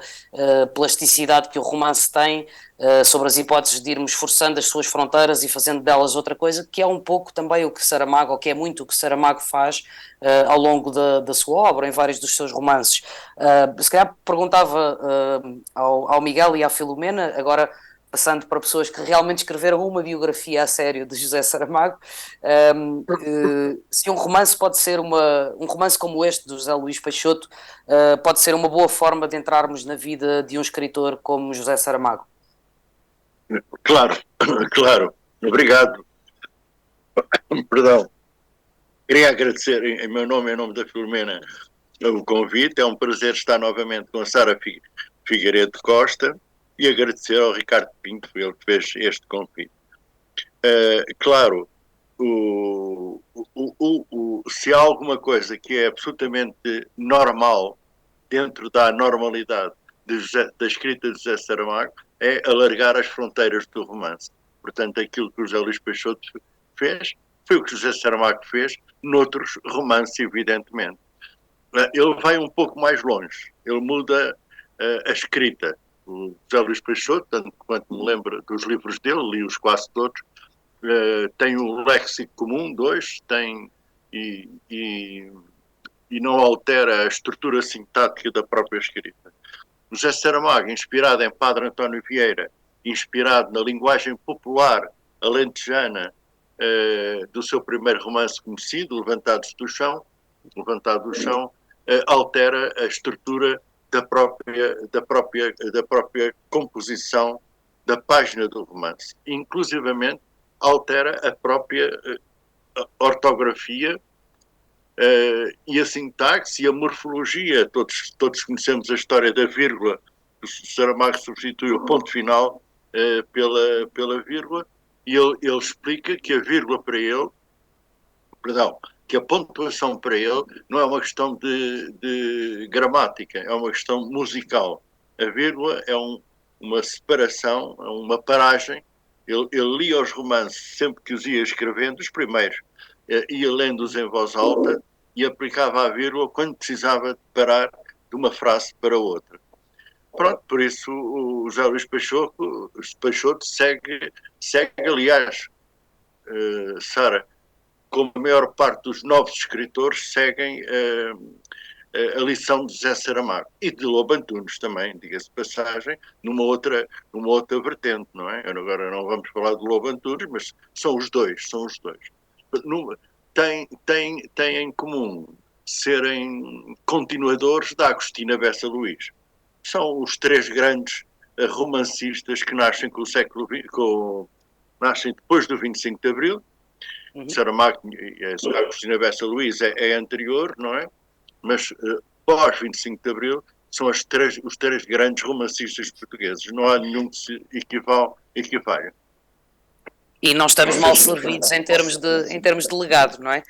plasticidade que o romance tem, sobre as hipóteses de irmos forçando as suas fronteiras e fazendo delas outra coisa, que é um pouco também o que Saramago, ou que é muito o que Saramago faz ao longo da sua obra, em vários dos seus romances. Se calhar perguntava ao Miguel e à Filomena, agora passando para pessoas que realmente escreveram uma biografia a sério de José Saramago, se um romance pode ser um romance como este do José Luís Peixoto pode ser uma boa forma de entrarmos na vida de um escritor como José Saramago. Claro. Obrigado. Perdão. Queria agradecer, em meu nome e em nome da Filomena, o convite. É um prazer estar novamente com a Sara Figueiredo Costa e agradecer ao Ricardo Pinto, ele que fez este convite. Claro, se há alguma coisa que é absolutamente normal dentro da normalidade da escrita de José Saramago, é alargar as fronteiras do romance. Portanto, aquilo que o José Luís Peixoto fez foi o que José Saramago fez noutros romances, evidentemente. Ele vai um pouco mais longe, ele muda a escrita. O José Luís Peixoto, tanto quanto me lembro dos livros dele, li-os quase todos, tem um léxico comum, e não altera a estrutura sintática da própria escrita. José Saramago, inspirado em Padre António Vieira, inspirado na linguagem popular alentejana do seu primeiro romance conhecido, Levantado do Chão, altera a estrutura da própria composição da página do romance. Inclusivamente, altera a própria ortografia e a sintaxe e a morfologia. Todos conhecemos a história da vírgula. O Saramago substitui o ponto final pela vírgula, e ele explica que a vírgula para ele, que a pontuação para ele não é uma questão de gramática, é uma questão musical. A vírgula é uma separação, é uma paragem. Ele lia os romances sempre que os ia escrevendo, os primeiros, ia lendo-os em voz alta e aplicava a vírgula quando precisava de parar de uma frase para outra. Pronto, por isso o José Luís Peixoto segue, aliás, Sara, como a maior parte dos novos escritores, seguem a lição de José Saramago e de Lobo Antunes também, diga-se de passagem, numa outra vertente, não é? Agora não vamos falar de Lobo Antunes, mas são os dois. Têm em comum serem continuadores da Agostina Bessa Luís. São os três grandes romancistas que nascem nascem depois do 25 de Abril. Saramago e a Agostina Bessa Luís é anterior, não é? Mas pós 25 de Abril são os três grandes romancistas portugueses. Não há nenhum que se equivalha. E não estamos mal servidos em termos de legado, não é?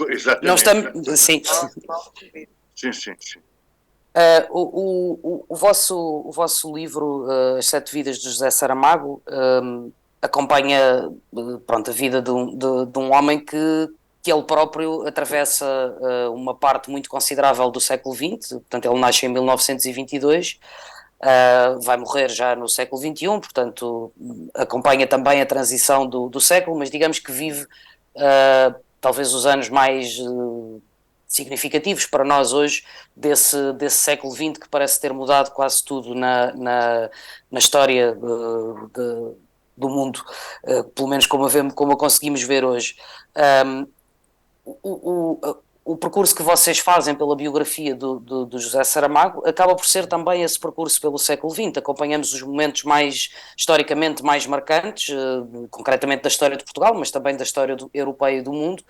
Exatamente. Não estamos, sim. Sim. O vosso livro, As Sete Vidas de José Saramago, acompanha a vida de um homem que ele próprio atravessa uma parte muito considerável do século XX. Portanto, ele nasce em 1922, vai morrer já no século XXI, portanto acompanha também a transição do século, mas digamos que vive talvez os anos mais significativos para nós hoje desse século XX, que parece ter mudado quase tudo na história do mundo, pelo menos como a conseguimos ver hoje. O percurso que vocês fazem pela biografia do José Saramago acaba por ser também esse percurso pelo século XX. Acompanhamos os momentos historicamente mais marcantes, concretamente da história de Portugal, mas também da história europeia e do mundo,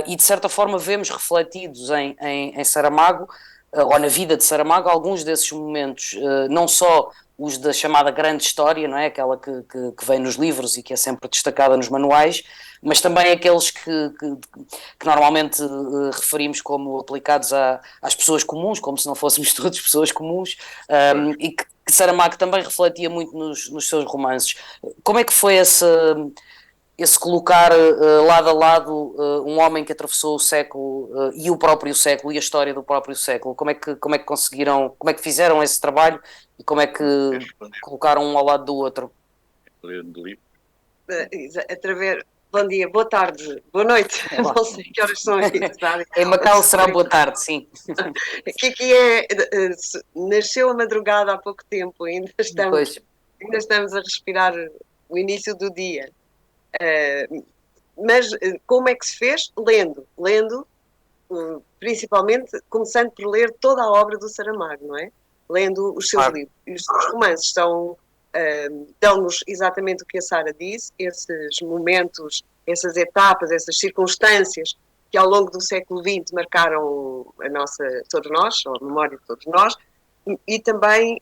e de certa forma vemos refletidos em Saramago, ou na vida de Saramago, alguns desses momentos, não só os da chamada grande história, não é? Aquela que vem nos livros e que é sempre destacada nos manuais, mas também aqueles que normalmente referimos como aplicados às pessoas comuns, como se não fôssemos todos pessoas comuns, e que Saramago também refletia muito nos seus romances. Como é que foi esse colocar lado a lado um homem que atravessou o século e o próprio século e a história do próprio século? Como é que conseguiram, como é que fizeram esse trabalho e como é que colocaram um ao lado do outro? Bom dia, boa tarde, boa noite, não sei que horas são aqui. Em Macau será boa tarde, sim. Que nasceu a madrugada há pouco tempo, ainda estamos a respirar o início do dia. Mas como é que se fez? Lendo, principalmente começando por ler toda a obra do Saramago, não é? Lendo os seus livros. E os seus romances dão-nos exatamente o que a Sara disse, esses momentos, essas etapas, essas circunstâncias que ao longo do século XX marcaram todos nós, ou a memória de todos nós, e também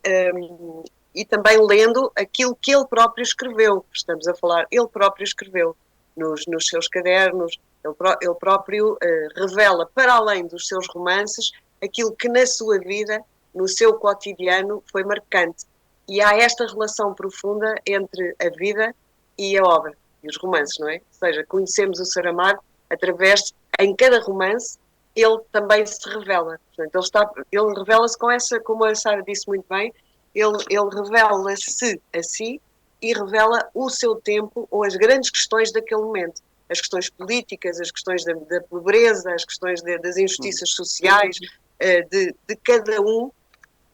lendo aquilo que ele próprio escreveu. Estamos a falar, ele próprio escreveu nos seus cadernos, ele próprio revela, para além dos seus romances, aquilo que na sua vida, no seu cotidiano, foi marcante. E há esta relação profunda entre a vida e a obra, e os romances, não é? Ou seja, conhecemos o Saramago através, em cada romance, ele também se revela. Portanto, ele revela-se com essa, como a Sara disse muito bem, ele revela-se a si e revela o seu tempo ou as grandes questões daquele momento. As questões políticas, as questões da pobreza, as questões das injustiças sociais, de cada um,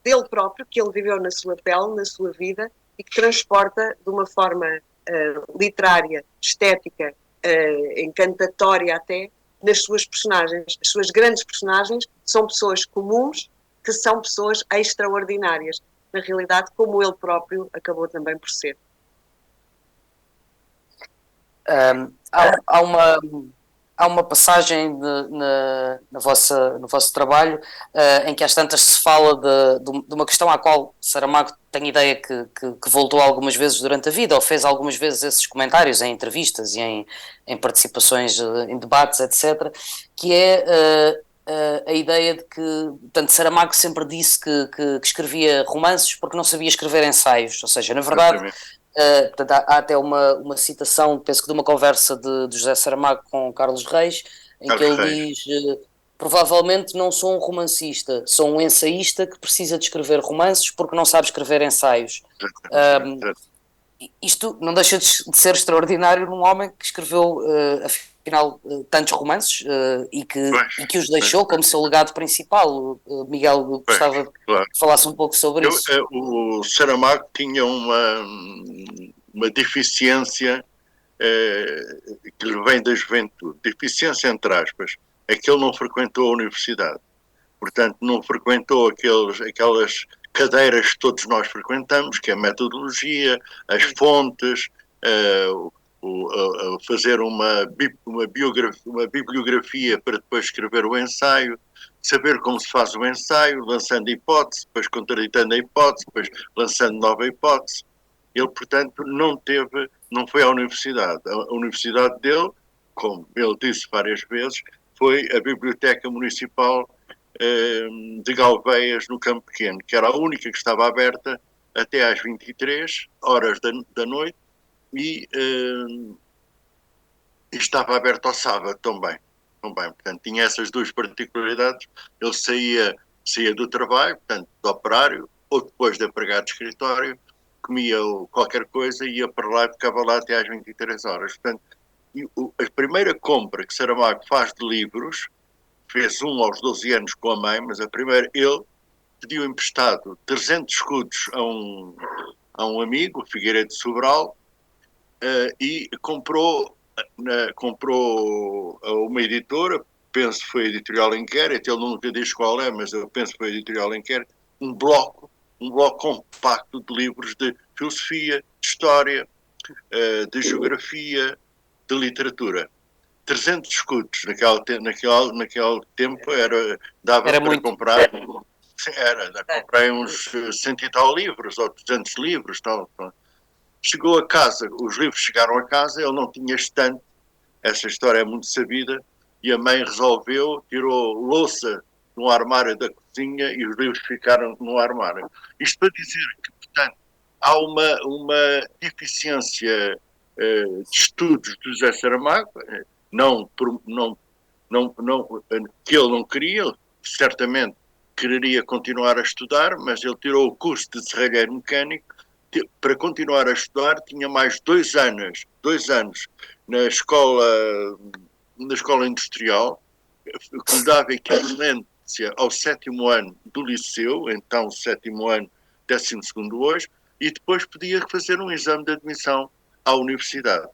dele próprio, que ele viveu na sua pele, na sua vida, e que transporta de uma forma literária, estética, encantatória até, nas suas personagens. As suas grandes personagens são pessoas comuns, que são pessoas extraordinárias. Na realidade, como ele próprio acabou também por ser. Há uma passagem no vosso trabalho em que às tantas se fala de uma questão à qual Saramago tem ideia que voltou algumas vezes durante a vida, ou fez algumas vezes esses comentários em entrevistas e em participações em debates, etc., que é a ideia de que, portanto, Saramago sempre disse que escrevia romances porque não sabia escrever ensaios, ou seja, na verdade... portanto, há até uma citação, penso que de uma conversa de José Saramago com Carlos Reis, em que ele diz: provavelmente não sou um romancista, sou um ensaísta que precisa de escrever romances porque não sabe escrever ensaios. Isto não deixa de ser extraordinário num homem que escreveu, afinal, tantos romances e que os deixou como seu legado principal. Miguel, gostava que falasse um pouco sobre isso. O Saramago tinha uma deficiência que lhe vem da juventude. Deficiência, entre aspas, é que ele não frequentou a universidade. Portanto, não frequentou aquelas cadeiras que todos nós frequentamos, que é a metodologia, as fontes, fazer uma bibliografia para depois escrever o ensaio, saber como se faz o ensaio, lançando hipótese, depois contraditando a hipótese, depois lançando nova hipótese. Ele, portanto, não foi à universidade. A universidade dele, como ele disse várias vezes, foi a Biblioteca Municipal de Galveias, no Campo Pequeno, que era a única que estava aberta até às 23 horas da noite e estava aberta ao sábado também. Portanto, tinha essas duas particularidades. Ele saía do trabalho, portanto, do operário, ou depois de empregado de escritório, comia qualquer coisa, ia para lá e ficava lá até às 23 horas. Portanto, a primeira compra que Saramago faz de livros, fez aos 12 anos com a mãe, mas a primeira, ele pediu emprestado 300 escudos a um amigo, Figueiredo de Sobral, e comprou a uma editora, penso que foi a Editorial Inquérito, ele nunca diz qual é, mas eu penso que foi a Editorial Inquérito, um bloco compacto de livros de filosofia, de história, de geografia, de literatura. 300 escudos naquele tempo dava para muito. Comprar. Comprei uns 100 e tal livros, ou 200 livros, tal. Chegou a casa, os livros chegaram a casa, ele não tinha estante, essa história é muito sabida, e a mãe tirou louça no armário da cozinha e os livros ficaram no armário. Isto para dizer que, portanto, há uma deficiência de estudos do José Saramago, que ele não queria, ele certamente quereria continuar a estudar, mas ele tirou o curso de serralheiro mecânico. Para continuar a estudar tinha mais 2 anos na escola industrial, que lhe dava equivalência ao 7º ano do liceu, então 7º ano, 12º hoje, e depois podia fazer um exame de admissão à universidade.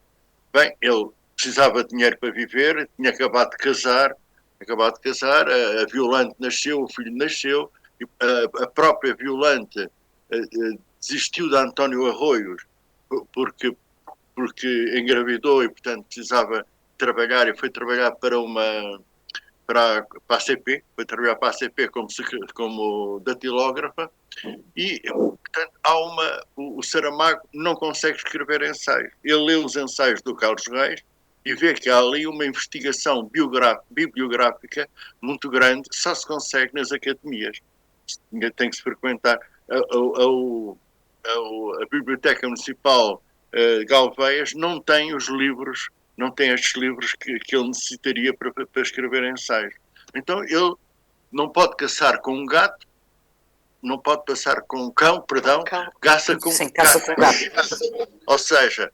Bem, ele precisava de dinheiro para viver, tinha acabado de casar, a Violante nasceu, o filho nasceu, e a própria Violante desistiu de António Arroios porque engravidou e, portanto, precisava trabalhar e foi trabalhar para uma para a CP, foi trabalhar para a CP como datilógrafa, e, portanto, o Saramago não consegue escrever ensaios. Ele lê os ensaios do Carlos Reis e vê que há ali uma investigação bibliográfica muito grande, que só se consegue nas academias. Tem que se frequentar a Biblioteca Municipal de Galveias, não tem os livros, não tem estes livros que ele necessitaria para escrever ensaios. Então ele não pode caçar com um gato, não pode passar com um cão, perdão, caça com gato. Ou seja,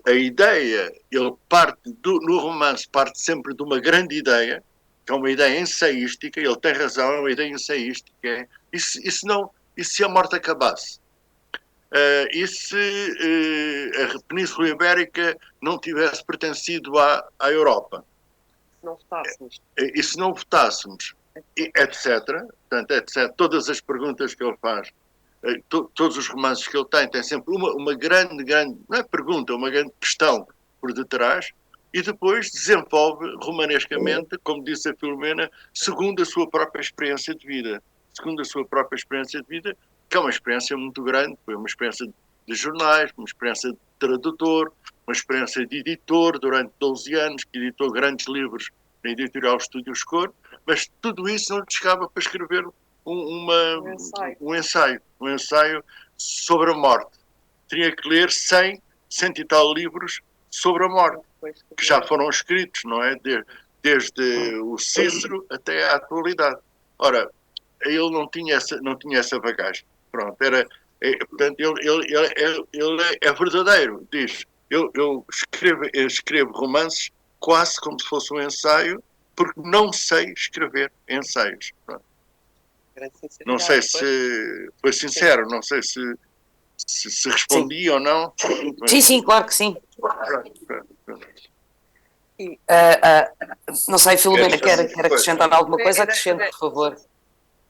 a ideia, ele no romance parte sempre de uma grande ideia, que é uma ideia ensaística, ele tem razão, é uma ideia ensaística. E se a morte acabasse? E se a Península Ibérica não tivesse pertencido à Europa? Não votássemos. E se não votássemos? Etc. Portanto, etc. Todas as perguntas que ele faz, todos os romances que ele tem sempre uma grande, não é pergunta, uma grande questão por detrás, e depois desenvolve romanescamente, como disse a Filomena, segundo a sua própria experiência de vida. Segundo a sua própria experiência de vida, que é uma experiência muito grande, foi uma experiência de jornais, uma experiência de tradutor, uma experiência de editor durante 12 anos, que editou grandes livros na editorial Estúdios Cor, mas tudo isso não lhe chegava para escrever um ensaio sobre a morte. Teria que ler 100 e tal livros sobre a morte, que já foram escritos, não é? Desde o Cícero até à atualidade. Ora, ele não tinha essa bagagem. Pronto, portanto, ele é verdadeiro, diz. Eu escrevo romances quase como se fosse um ensaio, porque não sei escrever ensaios. Pronto. Não sei se foi sincero, não sei se respondi ou não. Sim, claro que sim. Não sei, Filomena, quer acrescentar alguma coisa? Acrescente, por favor.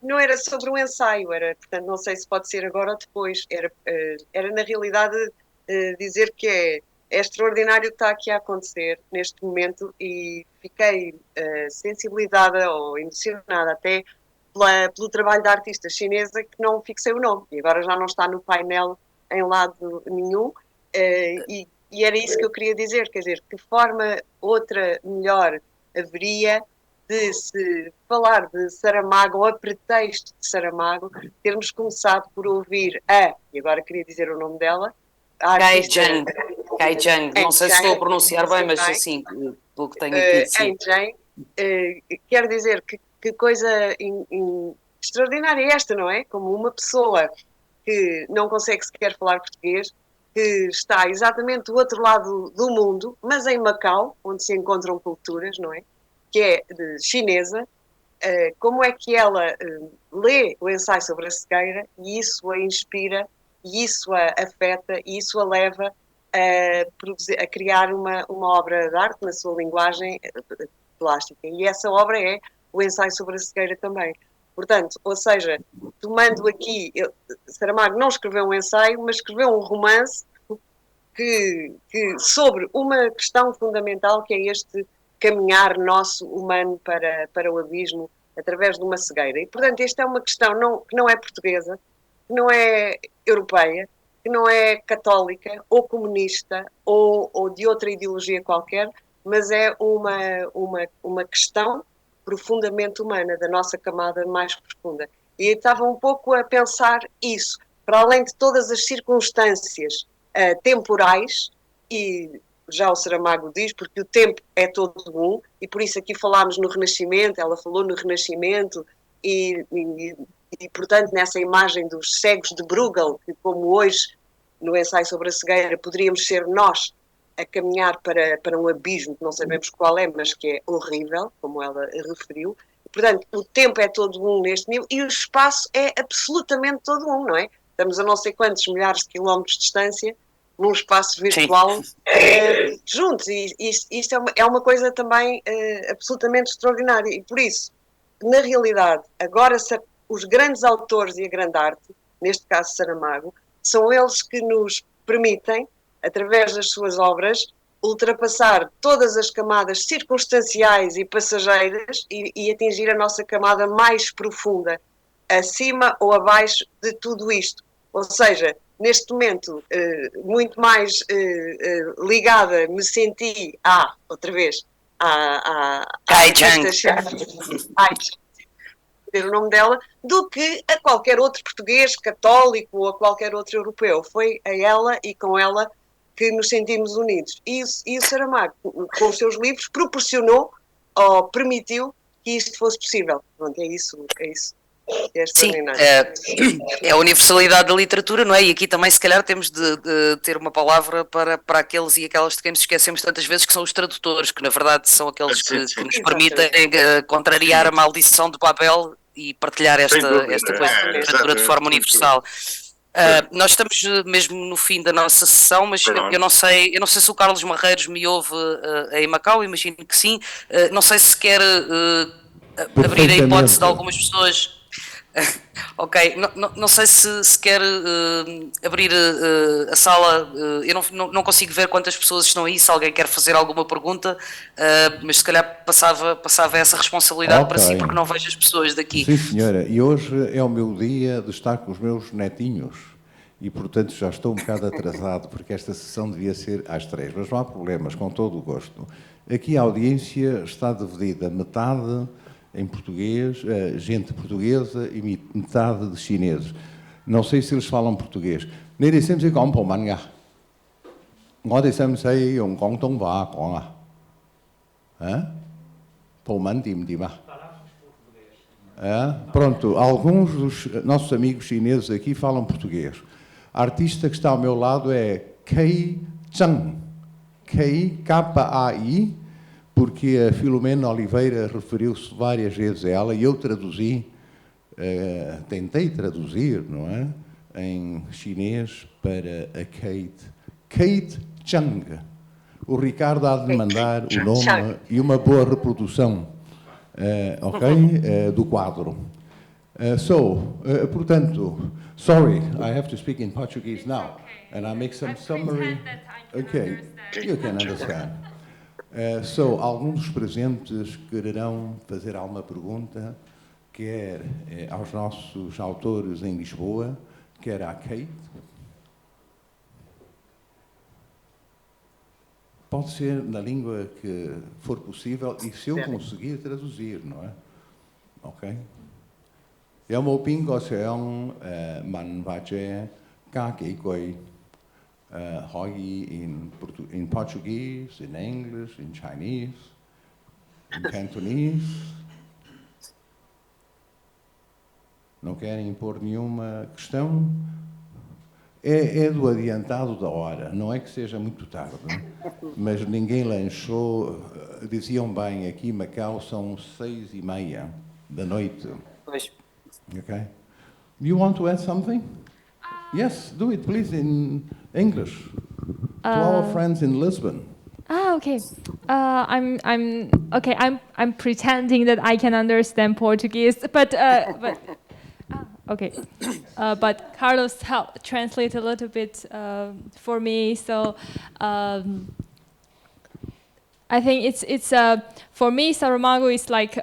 Não era sobre um ensaio, portanto, não sei se pode ser agora ou depois. Era na realidade dizer que é extraordinário o que está aqui a acontecer neste momento, e fiquei sensibilizada ou emocionada até pelo trabalho da artista chinesa, que não fixei o nome, e agora já não está no painel em lado nenhum, e era isso que eu queria dizer, quer dizer, que forma outra melhor haveria de se falar de Saramago, ou a pretexto de Saramago, termos começado por ouvir e agora queria dizer o nome dela, Cai Jiang, não sei se estou a pronunciar bem, mas assim, pelo que tenho aqui. Quer dizer que coisa extraordinária é esta, não é? Como uma pessoa que não consegue sequer falar português, que está exatamente do outro lado do mundo, mas em Macau, onde se encontram culturas, não é? Que é chinesa, como é que ela lê o ensaio sobre a cegueira e isso a inspira, e isso a afeta, e isso a leva a criar uma obra de arte na sua linguagem plástica. E essa obra é o ensaio sobre a cegueira também. Portanto, ou seja, tomando aqui, Saramago não escreveu um ensaio, mas escreveu um romance que sobre uma questão fundamental, que é este caminhar nosso humano para o abismo através de uma cegueira. E, portanto, esta é uma questão que não é portuguesa, que não é europeia, que não é católica ou comunista ou de outra ideologia qualquer, mas é uma questão profundamente humana, da nossa camada mais profunda. E eu estava um pouco a pensar isso, para além de todas as circunstâncias temporais, e já o Saramago diz, porque o tempo é todo um, e por isso aqui falámos no Renascimento, ela falou no Renascimento, e portanto nessa imagem dos cegos de Bruegel, que como hoje no ensaio sobre a cegueira poderíamos ser nós a caminhar para um abismo que não sabemos qual é, mas que é horrível, como ela referiu. Portanto, o tempo é todo um neste nível e o espaço é absolutamente todo um, não é? Estamos a não sei quantos milhares de quilómetros de distância num espaço virtual juntos, e isto é uma coisa também absolutamente extraordinária, e por isso, na realidade, agora os grandes autores e a grande arte, neste caso Saramago, são eles que nos permitem, através das suas obras, ultrapassar todas as camadas circunstanciais e passageiras e atingir a nossa camada mais profunda, acima ou abaixo de tudo isto. Ou seja, neste momento, muito mais ligada, me senti outra vez, à ter o nome dela, do que a qualquer outro português, católico ou a qualquer outro europeu. Foi a ela e com ela que nos sentimos unidos. E o Saramago, com os seus livros, proporcionou ou permitiu que isto fosse possível. Pronto, é isso. É extraordinário. Sim, é a universalidade da literatura, não é? E aqui também, se calhar, temos de ter uma palavra para aqueles e aquelas de quem nos esquecemos tantas vezes, que são os tradutores, que na verdade são aqueles que nos permitem contrariar a maldição de Babel e partilhar esta coisa da literatura de forma universal. Nós estamos mesmo no fim da nossa sessão, mas eu não sei se o Carlos Marreiros me ouve em Macau, imagino que sim. Não sei se quer abrir a hipótese de algumas pessoas. Ok, não sei se quer abrir a sala. Eu não consigo ver quantas pessoas estão aí, se alguém quer fazer alguma pergunta, mas se calhar passava essa responsabilidade para si, porque não vejo as pessoas daqui. Sim, senhora, e hoje é o meu dia de estar com os meus netinhos e, portanto, já estou um bocado atrasado, porque esta sessão devia ser às 3, mas não há problemas, com todo o gosto. Aqui a audiência está dividida, metade em português, gente portuguesa e metade de chineses. Não sei se eles falam português. Nele dizem que falam português. Nós dizemos aí um Guangdong-hua講啊? Hã? Português點啊? Pronto, alguns dos nossos amigos chineses aqui falam português. A artista que está ao meu lado é Kei Zhang. Kei, K-A-I, porque a Filomena Oliveira referiu-se várias vezes a ela e eu traduzi, tentei traduzir, não é? Em chinês para a Kate. Kate Chang. O Ricardo há de mandar o nome e uma boa reprodução, do quadro. Portanto, sorry, I have to speak in Portuguese now, and I make some summary. Okay, you can understand. Alguns dos presentes quererão fazer alguma pergunta, quer aos nossos autores em Lisboa, quer à Kate. Pode ser na língua que for possível e se eu conseguir traduzir, não é? Ok? Eu冇邊個想問或者加幾句可以 in Portuguese, in English, in Chinese, in Cantonese. Não querem impor nenhuma questão? É do adiantado da hora, não é que seja muito tarde, mas ninguém lanchou. Diziam bem, aqui em Macau são 6:30 da noite. Pois. Okay. You want to add something? Yes, do it, please, in English. To our friends in Lisbon. Okay. I'm pretending that I can understand Portuguese, but okay. But Carlos helped translate a little bit for me. So I think it's for me, Saramago is like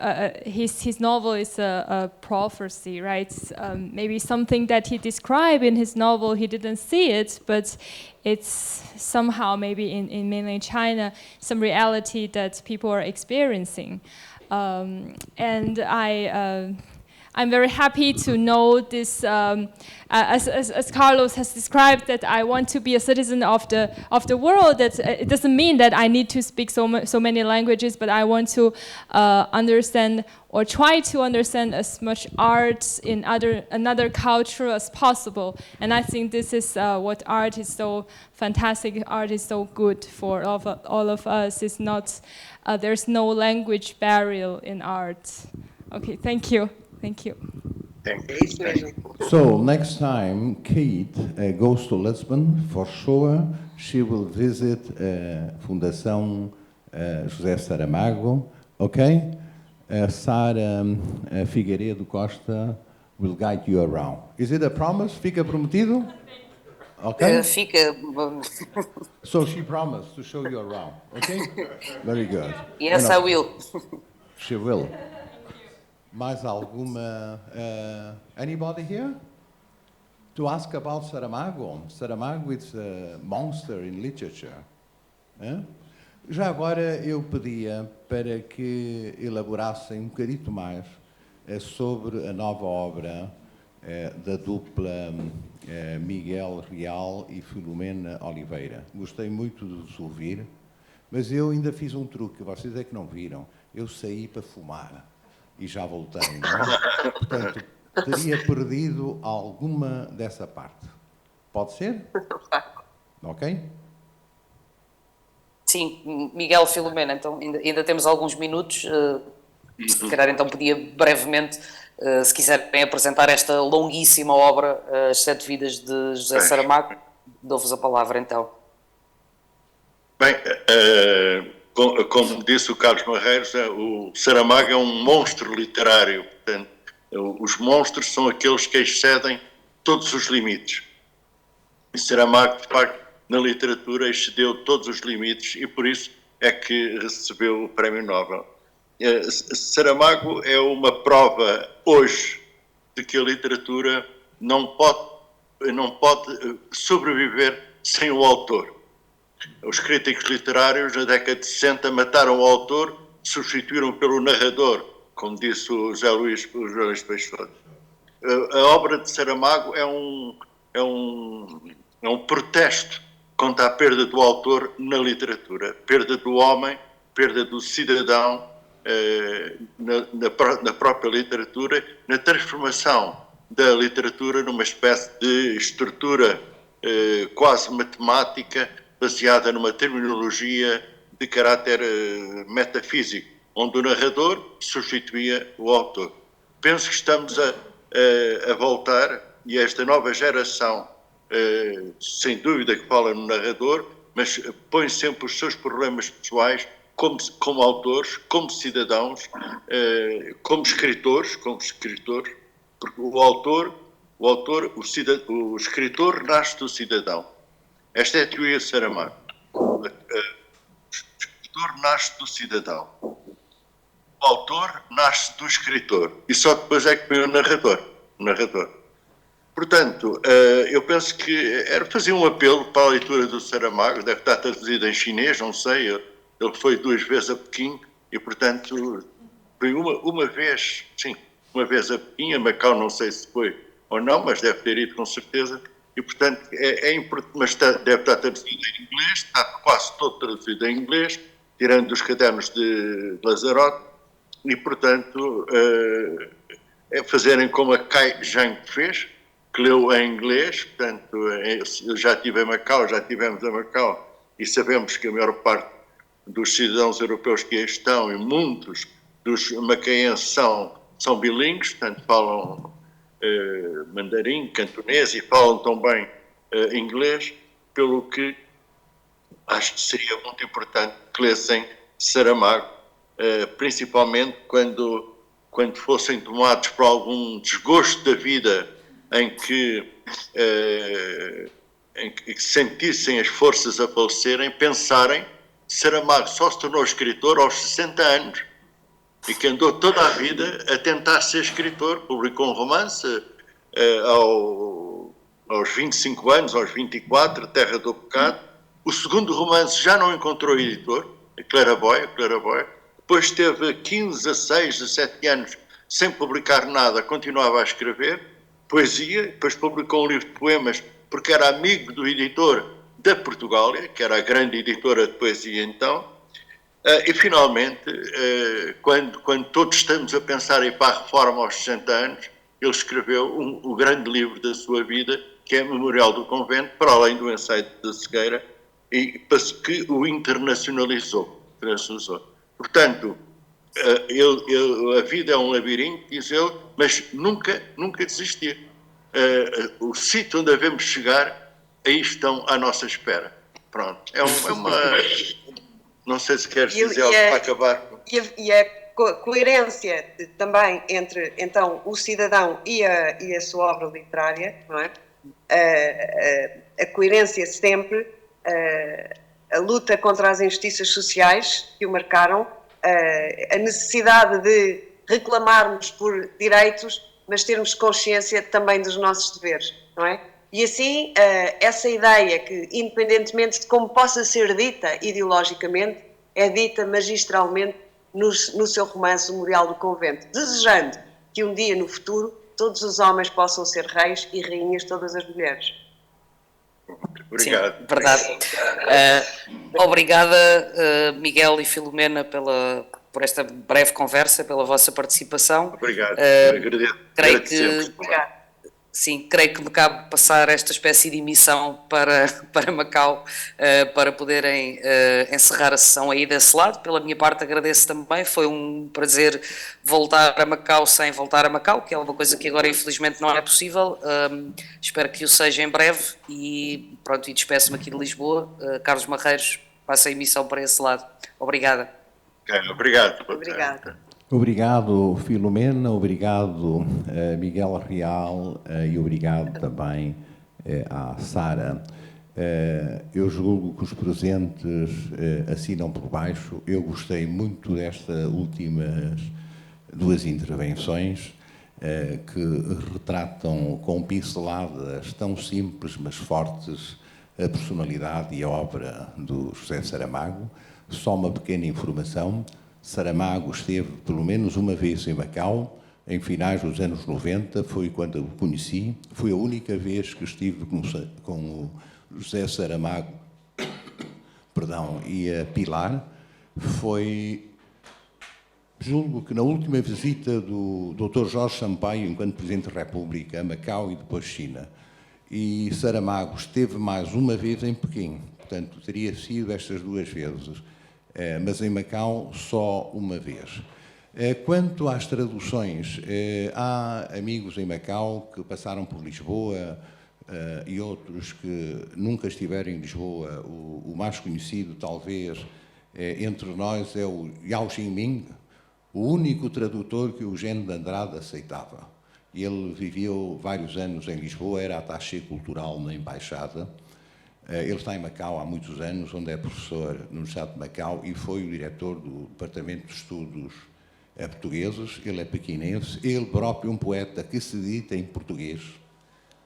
his novel is a prophecy, right? Maybe something that he described in his novel, he didn't see it, but it's somehow maybe in mainland China some reality that people are experiencing, and I'm very happy to know this, as Carlos has described, that I want to be a citizen of the world. That it doesn't mean that I need to speak so many languages, but I want to understand or try to understand as much art in another culture as possible. And I think this is what art is so fantastic. Art is so good for all of us. It's not there's no language barrier in art. Okay, thank you. Thank you. So next time Kate goes to Lisbon, for sure, she will visit Fundação José Saramago, okay? Sara Figueiredo Costa will guide you around. Is it a promise? Fica prometido? Okay? Fica. So she promised to show you around. Okay? Very good. Yes, I will. She will. Mais alguma? Anybody here? To ask about Saramago? Saramago is a monster in literature. Já agora eu pedia para que elaborassem um bocadito mais sobre a nova obra da dupla Miguel Real e Filomena Oliveira. Gostei muito de vos ouvir, mas eu ainda fiz um truque, vocês é que não viram. Eu saí para fumar e já voltei, não é? Portanto, teria perdido alguma dessa parte. Pode ser? Ok? Sim, Miguel Filomena, então ainda temos alguns minutos. Se calhar então podia brevemente, se quiserem apresentar esta longuíssima obra, As Sete Vidas de José Saramago, dou-vos a palavra então. Bem, como disse o Carlos Marreiros, o Saramago é um monstro literário. Portanto, os monstros são aqueles que excedem todos os limites. E Saramago, de facto, na literatura excedeu todos os limites e por isso é que recebeu o Prémio Nobel. Saramago é uma prova hoje de que a literatura não pode sobreviver sem o autor. Os críticos literários, na década de 60, mataram o autor, substituíram pelo narrador, como disse o José Luís Peixoto. A obra de Saramago é um protesto contra a perda do autor na literatura, perda do homem, perda do cidadão na própria literatura, na transformação da literatura numa espécie de estrutura quase matemática, baseada numa terminologia de caráter metafísico, onde o narrador substituía o autor. Penso que estamos a voltar, e esta nova geração, sem dúvida que fala no narrador, mas põe sempre os seus problemas pessoais como autores, como cidadãos, como escritores, porque o escritor nasce do cidadão. Esta é a teoria de Saramago. O escritor nasce do cidadão. O autor nasce do escritor. E só depois é que vem o narrador. Portanto, eu penso que fazia um apelo para a leitura do Saramago, deve estar traduzido em chinês, não sei, ele foi 2 vezes a Pequim e, portanto, foi uma vez a Pequim, a Macau não sei se foi ou não, mas deve ter ido com certeza. E, portanto, é importante, mas deve estar traduzido em inglês, está quase todo traduzido em inglês, tirando os cadernos de Lazarote, e, portanto, fazerem como a Kai Zhang fez, que leu em inglês. Portanto, eu já estive em Macau, já estivemos em Macau, e sabemos que a maior parte dos cidadãos europeus que aí estão, e muitos dos macaenses são bilíngues, portanto, falam mandarim, cantonês e falam também inglês, pelo que acho que seria muito importante que lessem Saramago, principalmente quando fossem tomados por algum desgosto da vida em que sentissem as forças a falecerem, pensarem: Saramago só se tornou escritor aos 60 anos e que andou toda a vida a tentar ser escritor, publicou um romance aos 25 anos, aos 24, Terra do Pecado. O segundo romance já não encontrou editor, a Claraboia. Depois teve 15, 16, 17 anos sem publicar nada, continuava a escrever poesia, depois publicou um livro de poemas porque era amigo do editor da Portugália, que era a grande editora de poesia então. E, finalmente, quando todos estamos a pensar em ir para a reforma aos 60 anos, ele escreveu o grande livro da sua vida, que é Memorial do Convento, para além do ensaio da cegueira, e que o internacionalizou. Portanto, a vida é um labirinto, diz ele, mas nunca desistir. O sítio onde devemos chegar, aí estão à nossa espera. Pronto, é uma... Não sei se queres dizer algo para acabar. E a coerência também entre, então, o cidadão e a sua obra literária, não é? a coerência sempre, a luta contra as injustiças sociais que o marcaram, a necessidade de reclamarmos por direitos, mas termos consciência também dos nossos deveres, não é? E assim, essa ideia que, independentemente de como possa ser dita ideologicamente, é dita magistralmente no seu romance O Memorial do Convento, desejando que um dia no futuro todos os homens possam ser reis e rainhas, todas as mulheres. Obrigado. Sim, verdade. Obrigada, Miguel e Filomena, por esta breve conversa, pela vossa participação. Obrigado. Creio que, Obrigada. sim, creio que me cabe passar esta espécie de emissão para Macau, para poderem encerrar a sessão aí desse lado. Pela minha parte, agradeço também. Foi um prazer voltar a Macau sem voltar a Macau, que é uma coisa que agora infelizmente não é possível. Espero que o seja em breve e pronto, e despeço-me aqui de Lisboa. Carlos Marreiros, passa a emissão para esse lado. Obrigada. Obrigado. Obrigada. Obrigado, Filomena, obrigado, Miguel Real, e obrigado também à Sara. Eu julgo que os presentes assinam por baixo. Eu gostei muito destas últimas duas intervenções, que retratam com pinceladas tão simples, mas fortes, a personalidade e a obra do José Saramago. Só uma pequena informação. Saramago esteve pelo menos uma vez em Macau, em finais dos anos 90, foi quando o conheci. Foi a única vez que estive com o José Saramago e a Pilar. Foi, julgo que na última visita do Dr. Jorge Sampaio, enquanto Presidente da República, a Macau e depois China. E Saramago esteve mais uma vez em Pequim, portanto, teria sido estas duas vezes. Mas em Macau só uma vez. Quanto às traduções, há amigos em Macau que passaram por Lisboa e outros que nunca estiveram em Lisboa. O mais conhecido, talvez, entre nós é o Yao Xingming, o único tradutor que o Eugênio de Andrade aceitava. Ele viveu vários anos em Lisboa, era attaché cultural na Embaixada. Ele está em Macau há muitos anos, onde é professor no Universidade de Macau e foi o diretor do Departamento de Estudos Portugueses. Ele é pequinense, ele próprio um poeta que se edita em português.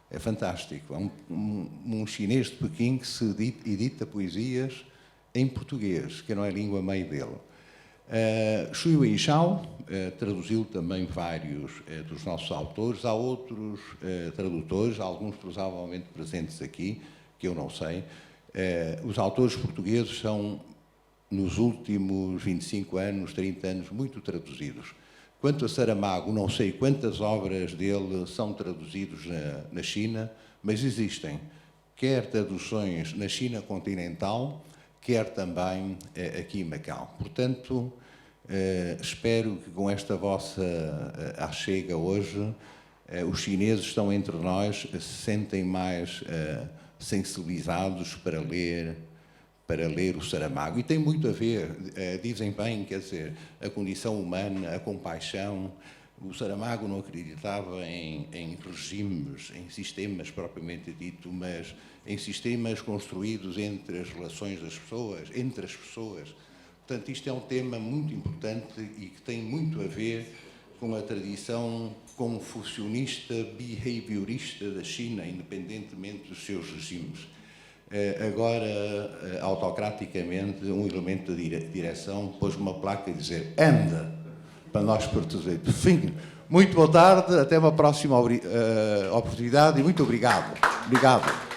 É fantástico. É um chinês de Pequim que se edita poesias em português, que não é a língua mãe dele. Xu Weishao traduziu também vários dos nossos autores. Há outros tradutores, alguns provavelmente presentes aqui, que eu não sei. Os autores portugueses são, nos últimos 25 anos, 30 anos, muito traduzidos. Quanto a Saramago, não sei quantas obras dele são traduzidas na China, mas existem, quer traduções na China continental, quer também aqui em Macau. Portanto, espero que com esta vossa achega hoje, os chineses estão entre nós, se sentem mais sensibilizados para ler o Saramago. E tem muito a ver, dizem bem, quer dizer, a condição humana, a compaixão. O Saramago não acreditava em regimes, em sistemas propriamente dito, mas em sistemas construídos entre as relações das pessoas, entre as pessoas. Portanto, isto é um tema muito importante e que tem muito a ver com a tradição confucionista, behaviorista da China, independentemente dos seus regimes. Agora, autocraticamente, um elemento de direção pôs uma placa a dizer anda, para nós portugueses. Fim. Muito boa tarde, até uma próxima oportunidade e muito obrigado. Obrigado.